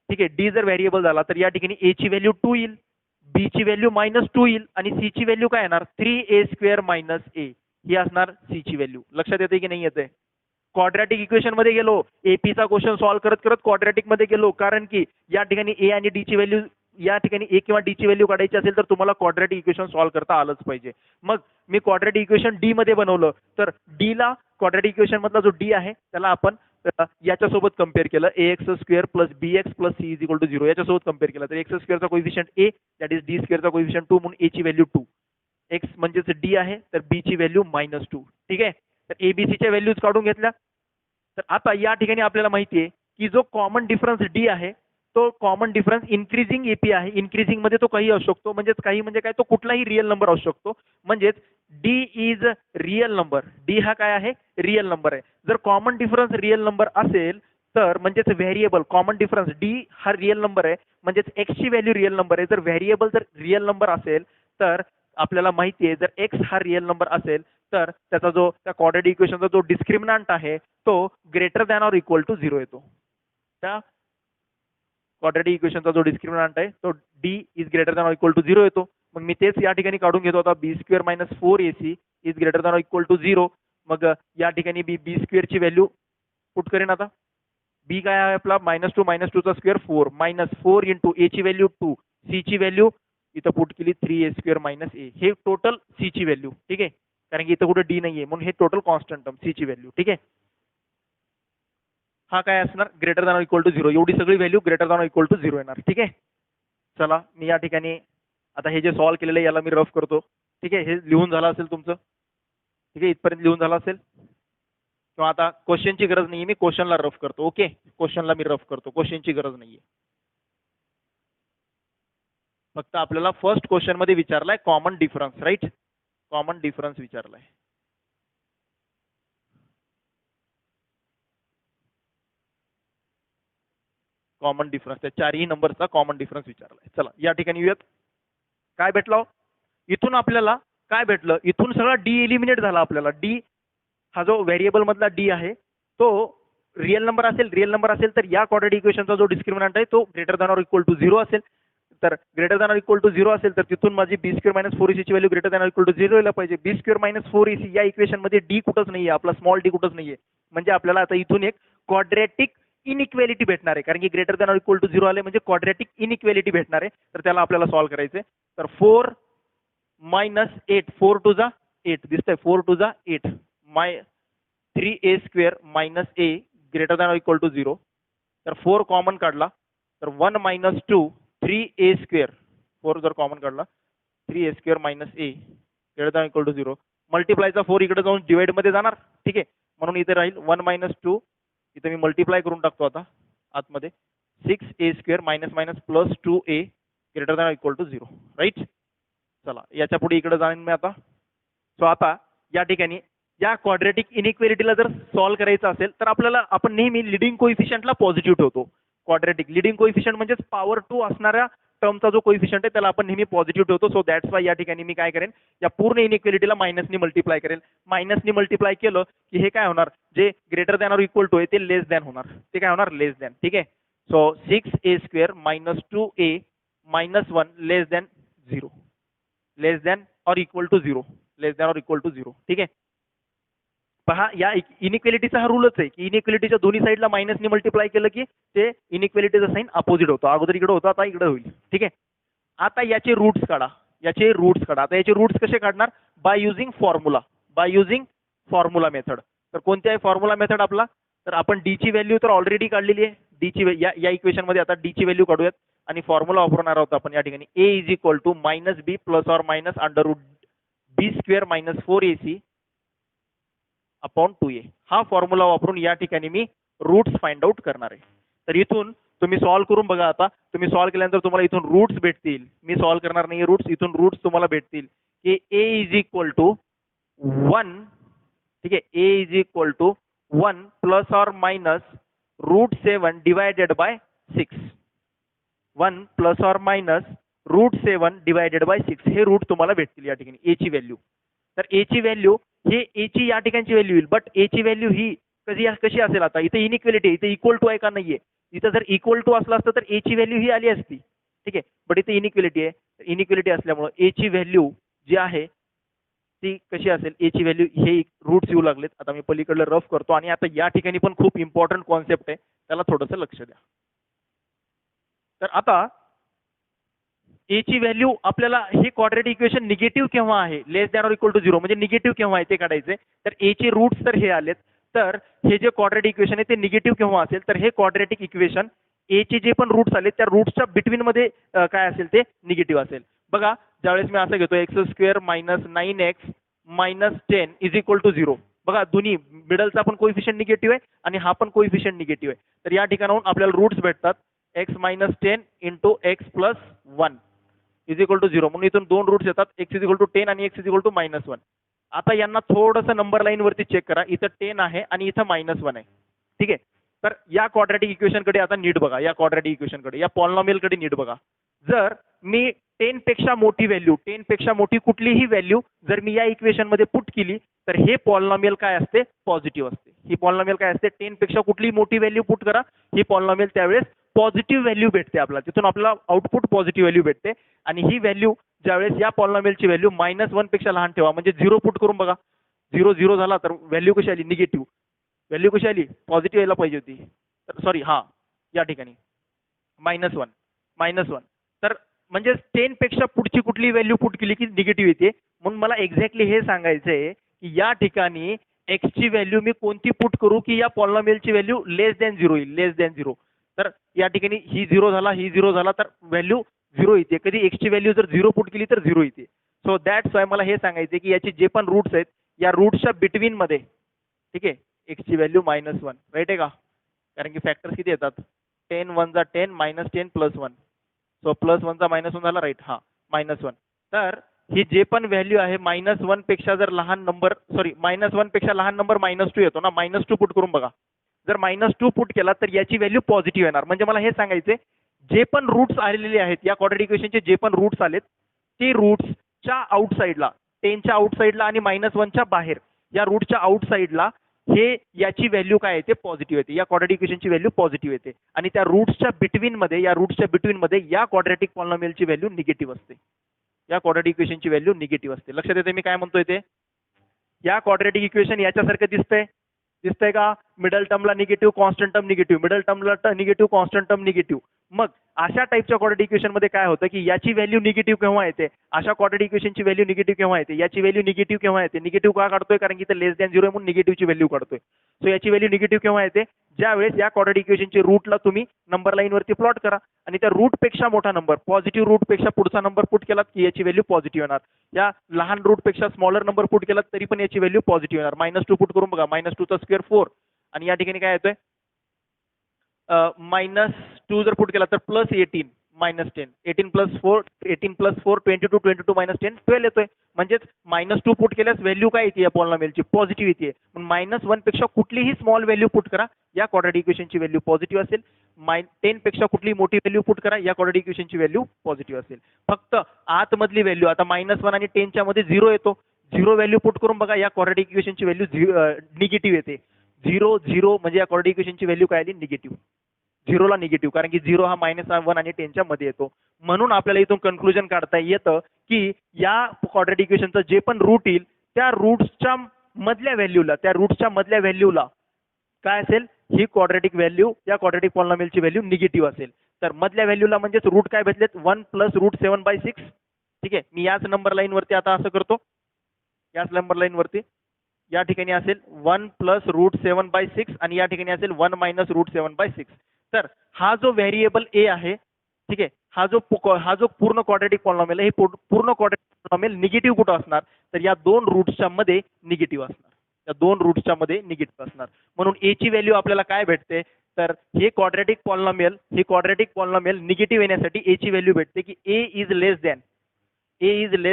ठीक आहे, डी जर व्हेरिएबल झाला तर या ठिकाणी ए ची व्हॅल्यू 2 येईल, बी ची व्हॅल्यू -2 येईल आणि सी ची व्हॅल्यू काय येणार 3A स्क्वेअर मायनस ए ही असणार सी ची व्हॅल्यू. लक्षात येते की नाही येते. क्वाड्रॅटिक इक्वेशन मध्ये गेलो, एपीचा क्वेश्चन सॉल्व्ह करत करत क्वाड्रॅटिक मध्ये गेलो, कारण की या ठिकाणी ए आणि डी ची व्हॅल्यू, या ठिकाणी ए किंवा डी ची व्हॅल्यू काढायची असेल तर तुम्हाला क्वाड्रॅटिक इक्वेशन सॉल्व्ह करता आलंच पाहिजे. मग मी क्वाड्रॅटिक इक्वेशन डी मध्ये बनवलं तर डी ला क्वाड्रॅटिक इक्वेशन मधला जो डी आहे त्याला आपण याच्यासोबत कम्पेअर केलं, ax square plus bx plus c is equal to 0 याच्यासोबत कम्पेअर केलं तर एक्स स्क्वेअरचा coefficient A that is D स्क्वेअरचा कोइफिशियंट 2 म्हणून ए ची व्हॅल्यू 2, एक्स म्हणजेच डी आहे तर बी ची व्हॅल्यू -2. ठीक आहे. तर एबीसीच्या व्हॅल्यूज काढून घेतल्या. तर आता या ठिकाणी आपल्याला माहिती आहे की जो कॉमन डिफरन्स डी आहे तो कॉमन डिफरन्स इन्क्रीजिंग एपी आहे. इन्क्रीजिंग मध्ये तो काही असू शकतो, म्हणजेच काही म्हणजे काय, तो कुठलाही रिअल नंबर असू शकतो. म्हणजेच D is real number. D हा काय आहे, रिअल नंबर आहे. जर कॉमन डिफरन्स रिअल नंबर असेल तर म्हणजेच व्हेरिएबल कॉमन डिफरन्स डी हा रिअल नंबर आहे, म्हणजेच एक्स ची व्हॅल्यू रिअल नंबर आहे. जर व्हेरिएबल जर रिअल नंबर असेल तर आपल्याला माहिती आहे जर एक्स हा रिअल नंबर असेल तर त्याचा जो त्या क्वाड्रॅटिक इक्वेशनचा जो डिस्क्रिमिनंट आहे तो greater than or equal to 0 येतो. त्या क्वाड्रॅटिक इक्वेशनचा जो डिस्क्रिमिनंट आहे तो d is greater than or equal to 0 येतो. मग मी तेच या ठिकाणी काढून घेतो. आता B square minus 4AC is greater than or equal to 0. मग या ठिकाणी बी स्क्वेअरची व्हॅल्यू पुट करेन. आता बी काय आहे आपला -2 -2चा स्क्वेअर 4 -4 इंटू ए ची व्हॅल्यू 2, सी ची व्हॅल्यू इथं पुट केली 3A स्क्वेअर मायनस ए. हे टोटल सी ची व्हॅल्यू. ठीक आहे, कारण की इथं कुठे डी नाहीये म्हणून हे टोटल कॉन्स्टंट टर्म सी ची व्हॅल्यू. ठीक आहे. हा काय असणार greater than or equal to 0. एवढी सगळी value greater than or equal to 0 येणार. ठीक आहे. चला मी या ठिकाणी आता हे जे सॉल्व्ह केलेलं आहे याला मी रफ करतो. ठीक आहे, हे लिहून झालं असेल तुमचं. ठीक आहे, इथपर्यंत लिहून झालं असेल किंवा आता क्वेश्चनची गरज नाहीये, मी क्वेश्चनला रफ करतो. ओके, क्वेश्चनला मी रफ करतो, क्वेश्चनची गरज नाहीये. फक्त आपल्याला फर्स्ट क्वेश्चन मध्ये विचारलाय common difference, right. Common difference विचारलाय. कॉमन डिफरन्स त्या चारही नंबरचा कॉमन डिफरन्स विचारलाय. चला या ठिकाणी येऊयात. काय भेटलं इथून आपल्याला, काय भेटलं इथून सगळा डी एलिमिनेट झाला आपल्याला. डी हा जो व्हेरिएबल मधला डी आहे तो रिअल नंबर असेल तर या क्वाड्रॅटिक इक्वेशनचा जो डिस्क्रिमिनंट आहे तो greater than or equal to 0 असेल. तर greater than or equal to 0 असेल तर तिथून माझी बी स्क्वेअर मायनस 4AC ची value greater than or equal to 0 यायला पाहिजे. बी स्क्वेअर मायनस 4AC या इक्वेशन मध्ये डी कुठंच नाहीये, आपला स्मॉल डी कुठंच नाहीये. म्हणजे आपल्याला आता इथून एक क्वाड्रॅटिक इनइक्वेलिटी भेटणार आहे, कारण की greater than or equal to 0 आले म्हणजे क्वाड्रॅटिक इनइक्वेलिटी भेटणार आहे. तर त्याला आपल्याला सॉल्व्ह करायचंय. तर 4 - 8 4 टू जा 8 दिसतंय, 4 टू जा 8 3A square minus a greater than or equal to 0. तर 4 कॉमन काढला तर 1 - 2 3A स्क्वेअर, 4 जर कॉमन काढला 3a² minus a greater than equal to 0. मल्टिप्लायचा 4 इकडे जाऊन डिवाइड मध्ये जाणार. ठीक आहे, म्हणून इथे राहील 1 मायनस 2. इथे मी मल्टिप्लाय करून टाकतो आता आतमध्ये 6a² minus minus plus 2a greater than equal to 0. Right. चला याच्या पुढे इकडे जाईन मी आता. सो आता या ठिकाणी या क्वाड्रॅटिक इनइक्वेलिटीला जर सॉल्व्ह करायचं असेल तर आपल्याला आपण नेहमी लिडिंग कोइफिशियंटला पॉझिटिव्ह ठेवतो. क्वाड्रॅटिक लिडिंग कोइफिशियंट म्हणजेच पॉवर 2 असणाऱ्या टर्मचा जो कोइफिशियंट आहे त्याला आपण नेहमी पॉझिटिव्ह ठेवतो. सो दॅट्स वाय या ठिकाणी मी काय करेन, या पूर्ण इनइक्वेलिटीला मायनसनी मल्टिप्लाय करेल. मायनसनी मल्टिप्लाय केलं की हे काय होणार, जे greater than or equal to आहे ते लेस दॅन होणार. ते काय होणार, लेस दॅन. ठीक आहे. So 6a² minus 2a minus 1 less than 0. Less than or equal to 0. Less than or equal to 0. ठीक आहे. पहा या इनइक्वेलिटीचा हा रूलच आहे की इनइक्वेलिटीच्या दोन्ही साईडला मायनसनी मल्टिप्लाय केलं की ते इनइक्वेलिटीचा साईन अपोजिट होतो. अगोदर इकडे होता, आता इकडे होईल. ठीक आहे. आता याचे रूट्स काढा. याचे रूट्स काढा. आता याचे रूट्स कसे काढणार, by using formula. By using formula method. तर कोणती आहे फॉर्म्युला मेथड आपला, तर आपण डी ची व्हॅल्यू तर ऑलरेडी काढलेली आहे. डी ची या इक्वेशन मध्ये आता डी ची व्हॅल्यू काढूयात आणि फॉर्म्युला वापरणार आहोत आपण या ठिकाणी. A is equal to minus B plus or minus under root b² minus 4ac upon 2a. हा फॉर्म्युला वापरून या ठिकाणी मी रूट्स फाइंड आउट करणार आहे. तर इथून तुम्ही सॉल्व्ह करून बघा. आता तुम्ही सॉल्व्ह केल्यानंतर तुम्हाला इथून रूट्स भेटतील. मी सॉल्व्ह करणार नाही रूट्स, इथून रूट्स तुम्हाला भेटतील की a इज इक्वल टू 1. ठीक आहे. a is equal to 1 plus or minus √7 divided by 6. 1 plus or minus √7 divided by 6 हे रूट तुम्हाला भेटतील या ठिकाणी. a ची व्हॅल्यू. तर a ची व्हॅल्यू हे a ची या ठिकाणची व्हॅल्यू येईल. बट a ची व्हॅल्यू ही कशी असेल, आता इथे इनइक्वेलिटी आहे, इथे इक्वल टू आहे का नाहीये. इथं जर इक्वल टू असलं असतं तर a ची व्हॅल्यू ही आली असती. ठीक आहे. बट इथे इनइक्वेलिटी आहे. इनइक्वेलिटी असल्यामुळे a ची व्हॅल्यू जी आहे ती कशी असेल, a ची व्हॅल्यू हे रूट्स येऊ लागलेत. आता मी पलीकडलं रफ करतो आणि आता या ठिकाणी पण खूप इम्पॉर्टंट कॉन्सेप्ट आहे, त्याला थोडंसं लक्ष द्या. तर आता a ची व्हॅल्यू आपल्याला हे क्वाड्रॅटिक इक्वेशन निगेटिव्ह केव्हा आहे, लेस दॅन ऑर इक्वल टू 0 म्हणजे निगेटिव्ह केव्हा आहे ते काढायचे. तर a चे रूट्स तर हे आलेत. तर हे जे क्वाड्रॅटिक इक्वेशन आहे ते निगेटिव्ह केव्हा असेल, तर हे क्वाड्रॅटिक इक्वेशन a चे जे पण रूट्स आले त्या रूट्सच्या बिटवीन मध्ये काय असेल ते निगेटिव्ह असेल. बघा ज्यावेळेस मी असं घेतो x² minus 9x minus 10 is equal to 0. बघा दोन्ही मिडलचा पण कोइफिशियंट निगेटिव्ह आहे आणि हा पण कोइफिशियंट निगेटिव्ह आहे. तर या ठिकाणाहून आपल्याला रूट्स भेटतात x minus 10 into x plus 1 is equal to 0. म्हणून इथून दोन रूट्स येतात, x इज इक्वल टू 10 आणि x is equal to minus 1. आता यांना थोडंसं नंबर लाईन वरती चेक करा. इथं 10 आहे आणि इथं मायनस 1 आहे. ठीक आहे. तर या क्वाड्रॅटिक इक्वेशन कडे आता नीट बघा. या क्वाड्रॅटिक इक्वेशन कडे, या पॉलिनॉमियल कडे नीट बघा. जर मी 10 पेक्षा मोठी व्हॅल्यू, 10 पेक्षा मोठी कुठलीही व्हॅल्यू जर मी या इक्वेशन मध्ये पुट केली तर हे पॉलिनॉमियल काय असते, पॉझिटिव्ह असते. ही पॉलिनॉमियल काय असते, 10 पेक्षा कुठलीही मोठी व्हॅल्यू पुट करा, ही पॉलिनॉमियल त्यावेळेस पॉझिटिव्ह व्हॅल्यू भेटते आपल्याला. तिथून आपल्याला आउटपुट पॉझिटिव्ह व्हॅल्यू भेटते. आणि ही व्हॅल्यू ज्यावेळेस या पॉलिनॉमियलची व्हॅल्यू -1 पेक्षा लहान ठेवा, म्हणजे 0 पुट करून बघा. 0 0 झाला तर व्हॅल्यू कशी आली, निगेटिव्ह. व्हॅल्यू कशी आली, पॉझिटिव्ह यायला पाहिजे होती. तर सॉरी हा या ठिकाणी -1. तर म्हणजे 10 पेक्षा पुढची कुठली व्हॅल्यू पुट केली की निगेटिव्ह येते. म्हणून मला एक्झॅक्टली हे सांगायचंय की या ठिकाणी x ची व्हॅल्यू मी कोणती पुट करू की या पॉलिनॉमियलची व्हॅल्यू लेस दॅन 0 येईल, लेस दॅन 0. तर या ठिकाणी ही 0 झाला, ही 0 झाला तर व्हॅल्यू 0 येते. कधी x ची व्हॅल्यू जर 0 पुट केली तर 0 येते. सो दॅट्स वाय मला हे सांगायचे की याचे जे पण रूट्स आहेत या रूट्सच्या बिटवीन मध्ये, ठीक आहे, x ची व्हॅल्यू -1 राईट आहे का. कारण की फॅक्टर्स किती येतात, 10 1 जा 10 -10 प्लस 1. सो +1 चा -1 झाला, राईट. हा -1. तर ही जे पण व्हॅल्यू आहे -1 पेक्षा जर लहान नंबर, सॉरी -1 पेक्षा लहान नंबर -2 येतो ना, -2 पुट करून बघा. जर -2 पुट केला तर याची व्हॅल्यू पॉझिटिव्ह येणार. म्हणजे मला हे सांगायचे जे पण रूट्स आलेले आहेत या क्वाड्रॅटिक इक्वेशनचे, जे पण रूट्स आलेत ते रूट्सच्या आउटसाइडला, 10च्या आउटसाइडला आणि -1च्या बाहेर या रूटच्या आउटसाइडला हे याची व्हॅल्यू काय येते, पॉझिटिव्ह येते. या क्वाड्रॅटिक इक्वेशनची व्हॅल्यू पॉझिटिव्ह येते. आणि त्या रूट्सच्या बिटवीन मध्ये, या रूट्सच्या बिटवीन मध्ये या क्वाड्रॅटिक पॉलिनॉमियलची व्हॅल्यू निगेटिव्ह असते. या क्वाड्रॅटिक इक्वेशनची व्हॅल्यू निगेटिव्ह असते. लक्षात येते मी काय म्हणतोय ते. या क्वाड्रॅटिक इक्वेशन याच्यासारखं दिसतंय का, मिडल टर्मला negative, constant term negative, middle टर्मला निगेटिव्ह, कॉन्स्टंट टर्म निगेटिव्ह. मग अशा टाईपच्या क्वाड्रॅटिक इक्वेशन मध्ये काय होतं की याची व्हॅल्यू निगेटिव्ह केव्हा येते, अशा क्वाड्रॅटिक इक्वेशनची व्हॅल्यू निगेटिव्ह केव्हा येते, याची व्हॅल्यू निगेटिव्ह केव्हा येते, निगेटिव्ह का काढतोय कारण की ते लेस दॅन 0 म्हणून निगेटिव्हची व्हॅल्यू काढतोय. सो याची व्हॅल्यू निगेटिव्ह केव्हा येते, ज्यावेळेस या क्वाड्रॅटिक इक्वेशनची रूटला तुम्ही नंबर लाईन वरती प्लॉट करा आणि त्या रूट पेक्षा मोठा नंबर, पॉझिटिव्ह रूट पेक्षा पुढचा नंबर पुट केलात की याची व्हॅल्यू पॉझिटिव्ह येणार. या लहान रूट पेक्षा स्मॉलर नंबर पुट केलात तरी पण याची व्हॅल्यू पॉझिटिव्ह येणार. -2 पुट करून बघा, -2 चा स्क्वेअर 4 आणि या ठिकाणी काय येतोय -2 जर पुट केला तर +18 -10, 18 + 4 22, 22 - 10 12 येतोय. म्हणजेच -2 पुट केल्यास व्हॅल्यू काय येते या पॉलिनॉमियलची, पॉझिटिव्ह येते. पण -1 पेक्षा कुठलीही स्मॉल व्हॅल्यू पुट करा, या क्वाड्रॅटिक इक्वेशनची व्हॅल्यू पॉझिटिव्ह असेल. 10 पेक्षा कुठली मोठी व्हॅल्यू पुट करा, या क्वाड्रॅटिक इक्वेशनची व्हॅल्यू पॉझिटिव्ह असेल. फक्त आतमधली व्हॅल्यू आता -1 आणि 10 च्या मध्ये 0 येतो, 0 व्हॅल्यू पुट करून बघा, या क्वाड्रॅटिक इक्वेशनची व्हॅल्यू निगेटिव्ह येते. 0 0 म्हणजे या क्वाड्रॅटिक इक्वेशनची व्हॅल्यू काय आली, निगेटिव्ह. 0 ला निगेटिव्ह, कारण की 0 हा -1 आणि 10 च्या मध्ये येतो. म्हणून आपल्याला इथून कन्क्लुजन काढता येतं की या क्वाड्रॅटिक इक्वेशनचं जे पण रूट येईल त्या रूट्सच्या मधल्या व्हॅल्यूला काय असेल, ही क्वाड्रॅटिक व्हॅल्यू या क्वाड्रॅटिक पॉलिनॉमियलची व्हॅल्यू निगेटिव्ह असेल. तर मधल्या व्हॅल्यूला म्हणजेच रूट काय भेटलेत, 1 + √7/6. ठीक आहे, मी याच नंबर लाईन वरती आता असं करतो, याच नंबर लाईन वरती या ठिकाणी असेल 1 + √7/6 आणि या ठिकाणी असेल 1 - √7/6. तर हा जो व्हेरिएबल ए आहे, ठीक आहे, हा जो पूर्ण क्वाड्रॅटिक पॉलिनॉमियल आहे, हे पूर्ण क्वाड्रॅटिक पॉलिनॉमियल निगेटिव्ह कुठं असणार, तर या दोन रूट्सच्या मध्ये निगेटिव्ह असणार. या दोन रूट्सच्या मध्ये निगेटिव्ह असणार. म्हणून ए ची व्हॅल्यू आपल्याला काय भेटते, तर हे क्वाड्रॅटिक पॉलिनॉमियल निगेटिव्ह येण्यासाठी ए ची व्हॅल्यू भेटते की ए इज लेस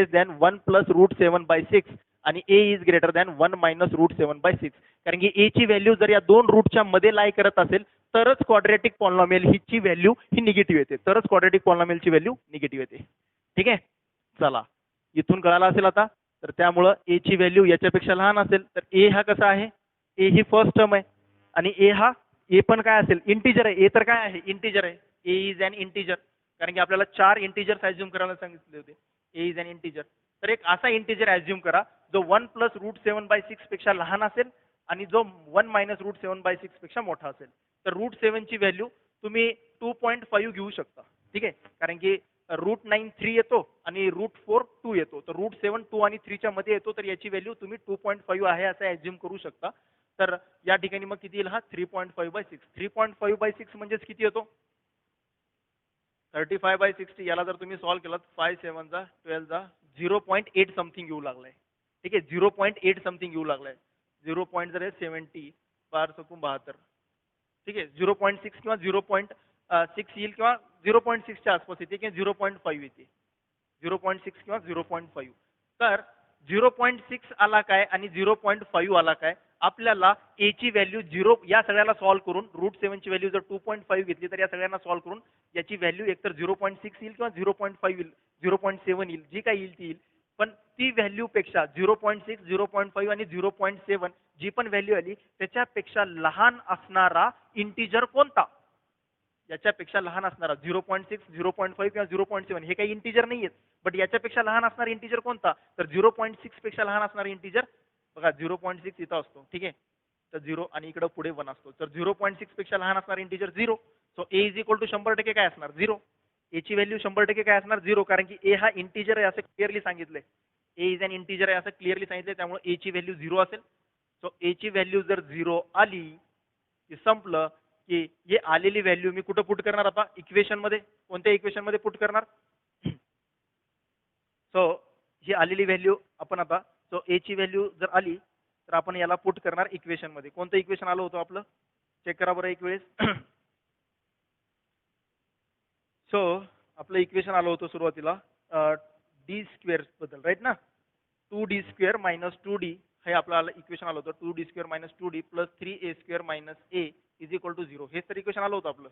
दॅन 1 + √7/6 आणि a इज ग्रेटर दॅन 1 - √7/6. कारण की a ची व्हॅल्यू जर या दोन रूटच्या मध्ये लाई करत असेल तरच क्वाड्रॅटिक पॉलिनॉमियल ही व्हॅल्यू ही निगेटिव्ह येते, तरच क्वाड्रॅटिक पॉलिनॉमियलची व्हॅल्यू निगेटिव्ह येते. ठीक आहे, चला इथून कळालं असेल आता. तर त्यामुळं a ची व्हॅल्यू याच्यापेक्षा लहान असेल तर a हा कसा आहे, a ही फर्स्ट टर्म आहे आणि a पण काय असेल, इंटिजर आहे. a तर काय आहे, इंटिजर आहे. a इज अन इंटिजर, कारण की आपल्याला 4 इंटिजर्स अज्युम करायला सांगितले होते. a is an integer. तर एक असा इंटिजर अज्युम करा जो 1 + √7/6 पेक्षा लहान असेल आणि जो 1 - √7/6 पेक्षा मोठा असेल. तर √7 ची व्हॅल्यू तुम्ही 2.5 घेऊ शकता. ठीक आहे, कारण की √9 3 येतो आणि √4 2 येतो. तर √7 2 आणि 3 च्या मध्ये येतो, तर याची व्हॅल्यू तुम्ही 2.5 आहे असं अज्युम करू शकता. तर या ठिकाणी मग किती येईल, हा 3.5/6. 3.5/6 म्हणजेच किती येतो, 35/60. याला जर तुम्ही सॉल्व्ह केलात 5 7 जा 12 जा 0.8 समथिंग येऊ लागलाय. ठीक आहे, 0.8 समथिंग येऊ लागलाय. 0.70 बार सकून 72. ठीक आहे, 0.6 किंवा 0.6 येईल किंवा 0.6 च्या आसपास येते किंवा 0.5 येते. 0.6 किंवा 0.5. तर 0.6 आला काय आणि 0.5 आला काय, आपल्याला a ची व्हॅल्यू 0 या सगळ्याला सॉल्व्ह करून √7 ची व्हॅल्यू जर 2.5 घेतली तर या सगळ्यांना सॉल्व्ह करून याची व्हॅल्यू एकतर 0.6 येईल किंवा 0.5 येईल, 0.7 येईल, जी काही येईल ती येईल. पण ती व्हॅल्यू पेक्षा 0.6 0.5 आणि 0.7 जी पण व्हॅल्यू आली त्याच्यापेक्षा लहान असणारा इंटिजर कोणता, याच्यापेक्षा लहान असणारा 0.6 0.5 किंवा 0.7 हे काही इंटिजर नाही आहेत, बट याच्यापेक्षा लहान असणारा इंटिजर कोणता, तर 0.6 पेक्षा लहान असणारा इंटिजर बघा 0.6 इथं असतो. ठीक आहे, तर 0 आणि इकडे पुढे 1 असतो. तर 0.6 पेक्षा लहान असणारा integer 0. So a is equal to 100% काय असणार, 0. a ची व्हॅल्यू 100% काय असणार, 0. कारण की a हा इंटिजर आहे असं क्लिअरली सांगितलंय. a इज अन इंटिजर आहे असं क्लिअरली सांगितलंय, त्यामुळे a ची व्हॅल्यू 0 असेल. सो a ची व्हॅल्यू जर 0 आली की संपलं, की हे आलेली व्हॅल्यू मी कुठं पुट करणार, आता इक्वेशन मध्ये, कोणत्या इक्वेशन मध्ये पुट करणार. सो ही आलेली व्हॅल्यू आपण आता, सो a ची व्हॅल्यू जर आली तर आपण याला पुट करणार इक्वेशन मध्ये. कोणतं इक्वेशन आलं होतं आपलं, चेक करा बरं एक वेळेस. सो आपलं इक्वेशन आलं होतं सुरुवातीला d² बद्दल, राईट ना. 2d² - 2d हे आपलं इक्वेशन आलं होतं. 2d² - 2d + 3a² - a is equal to 0. हेच तर इक्वेशन आलं होतं आपलं,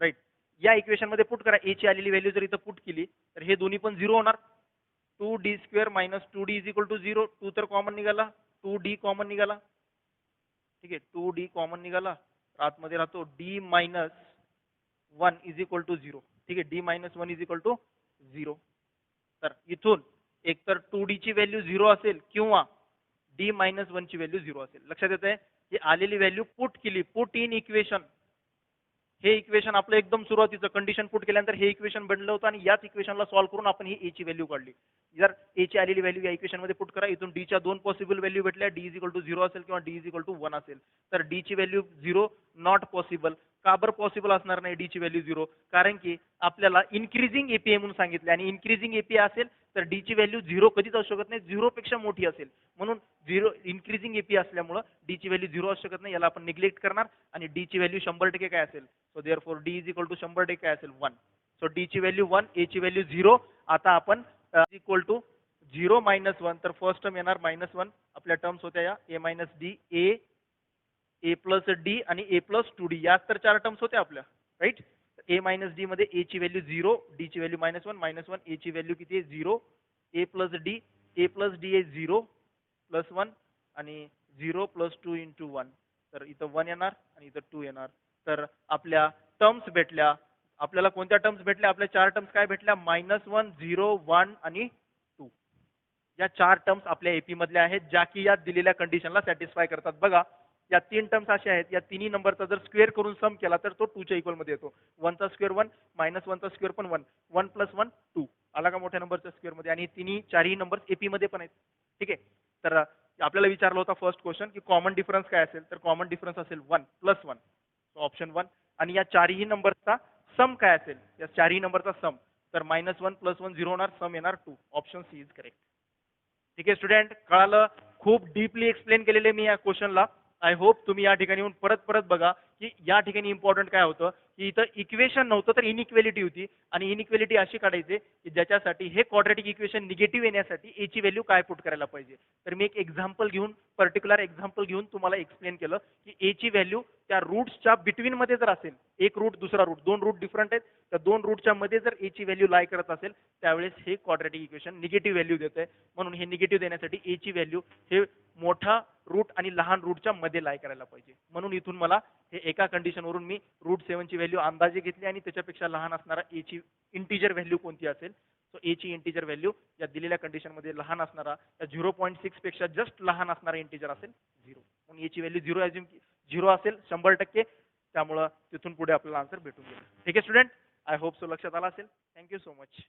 राईट. या इक्वेशन मध्ये पुट करा. a ची आलेली व्हॅल्यू जर इथं पुट केली तर हे दोन्ही पण 0 होणार. 2d² - 2d is equal to 0. 2 तर कॉमन निघाला, 2d कॉमन निघाला. ठीक आहे, 2d कॉमन निघाला, आतमध्ये राहतो d - 1 इज इक्वल टू 0. ठीक आहे, d - 1 इज इक्वल टू 0. तर इथून एकतर 2d ची व्हॅल्यू 0 असेल किंवा d - 1 ची व्हॅल्यू 0 असेल. लक्षात येतंय, ही आलेली व्हॅल्यू पुट केली, पुट इन इक्वेशन. हे इक्वेशन आपलं एकदम सुरुवातीचं कंडिशन पुट केल्यानंतर हे इक्वेशन बनलं होतं आणि याच इक्वेशनला सॉल्व्ह करून आपण ही ए ची व्हॅल्यू काढली. जर ए ची आलेली व्हॅल्यू या इक्वेशन मध्ये पुट करा. इथून डी च्या दोन पॉसिबल व्हॅल्यू भेटल्या, डी इज इक्वल टू 0 असेल किंवा डी इज इक्वल टू 1 असेल. तर डी ची व्हॅल्यू 0 नॉट पॉसिबल. का बरं पॉसिबल असणार नाही डी ची व्हॅल्यू 0? कारण की आपल्याला इन्क्रीजिंग एपीए म्हणून सांगितले आणि इन्क्रीजिंग एपीए असेल तर डी ची व्हॅल्यू 0 कधीच असू शकत नाही, 0 पेक्षा मोठी असेल. म्हणून 0 इन्क्रीजिंग एपीए असल्यामुळे डी ची व्हॅल्यू 0 असू शकत नाही. याला आपण निग्लेक्ट करणार आणि डी ची व्हॅल्यू 100% काय असेल? So therefore d is equal to 100% काय असेल? 1. सो डी ची व्हॅल्यू 1, ए ची व्हॅल्यू 0. आता आपण इक्वल टू 0 मायनस 1. तर फर्स्ट टर्म येणार -1. आपल्या टर्म्स होत्या या ए minus D, A plus D आणि ए प्लस 2d. याच तर 4 टर्म्स होत्या आपल्या, राईट? ए मायनस डी मध्ये ए ची व्हॅल्यू 0, डी ची व्हॅल्यू -1, ए ची व्हॅल्यू किती आहे? 0. ए प्लस डी आहे 0 प्लस 1 आणि 0 प्लस 2 इंटू 1. तर इथं 1 येणार आणि इथं 2 येणार. तर आपल्या टर्म्स भेटल्या. आपल्याला कोणत्या टर्म्स भेटल्या? आपल्या 4 टर्म्स काय भेटल्या? -1, 0, 1 आणि 2. या 4 टर्म्स आपल्या एपी मधल्या आहेत, ज्या की या दिलेल्या कंडिशनला सॅटिस्फाय करतात. बघा, या 3 टर्म्स अशा आहेत, या तिन्ही नंबरचा जर स्क्वेअर करून सम केला तर तो 2 च्या इक्वल मध्ये येतो. 1 चा स्क्वेअर 1, -1 चा स्क्वेअर पण 1, 1 प्लस 1 2 आला का मोठ्या नंबरच्या स्क्वेअर मध्ये? आणि तिन्ही चारही नंबर एपी मध्ये पण आहेत. ठीक आहे. तर आपल्याला विचारला होता फर्स्ट क्वेश्चन की कॉमन डिफरन्स काय असेल? तर कॉमन डिफरन्स असेल 1 प्लस 1. So option 1. आणि या चारही नंबरचा सम काय असेल? या चारही नंबरचा सम तर -1 प्लस 1 0 होणार, सम येणार 2. Option C is correct. ठीक आहे स्टुडंट, कळालं? खूप डीपली एक्सप्लेन केलेले मी या क्वेश्चनला. आय होप तुम्ही या ठिकाणी येऊन परत बघा की या ठिकाणी इम्पॉर्टंट काय होतं की इथं इक्वेशन नव्हतं तर इनइक्वेलिटी होती. आणि इनइक्वेलिटी अशी काढायची की ज्याच्यासाठी हे क्वाड्रॅटिक इक्वेशन निगेटिव्ह येण्यासाठी ए ची व्हॅल्यू काय पुट करायला पाहिजे. तर मी एक एक्झाम्पल घेऊन, पर्टिक्युलर एक्झाम्पल घेऊन तुम्हाला एक्सप्लेन केलं की ए ची व्हॅल्यू त्या रूट्सच्या बिटवीन मध्ये जर असेल, एक रूट दुसरा रूट, दोन रूट डिफरंट आहेत, तर दोन रूटच्या मध्ये जर ए ची व्हॅल्यू लाय करत असेल त्यावेळेस हे क्वाड्रॅटिक इक्वेशन निगेटिव्ह व्हॅल्यू देत आहे. म्हणून हे निगेटिव्ह देण्यासाठी ए ची व्हॅल्यू हे मोठा रूट आणि लहान रूटच्या मध्ये लाय करायला पाहिजे. म्हणून इथून मला हे एका कंडिशनवरून मी √7 ची व्हॅल्यू अंदाजे घेतली आणि त्याच्यापेक्षा लहान असणारा ए ची इंटिजर व्हॅल्यू कोणती असेल? सो ए ची इंटिजर व्हॅल्यू या दिलेल्या कंडिशन मध्ये लहान असणारा, या 0.6 पेक्षा जस्ट लहान असणारा इंटिजर असेल 0. म्हणून ए ची व्हॅल्यू 0 असेल 100%. त्यामुळे तिथून पुढे आपल्याला आन्सर भेटून जाईल. ठीक आहे स्टुडंट, आय होप सो लक्षात आला असेल. Thank you so much.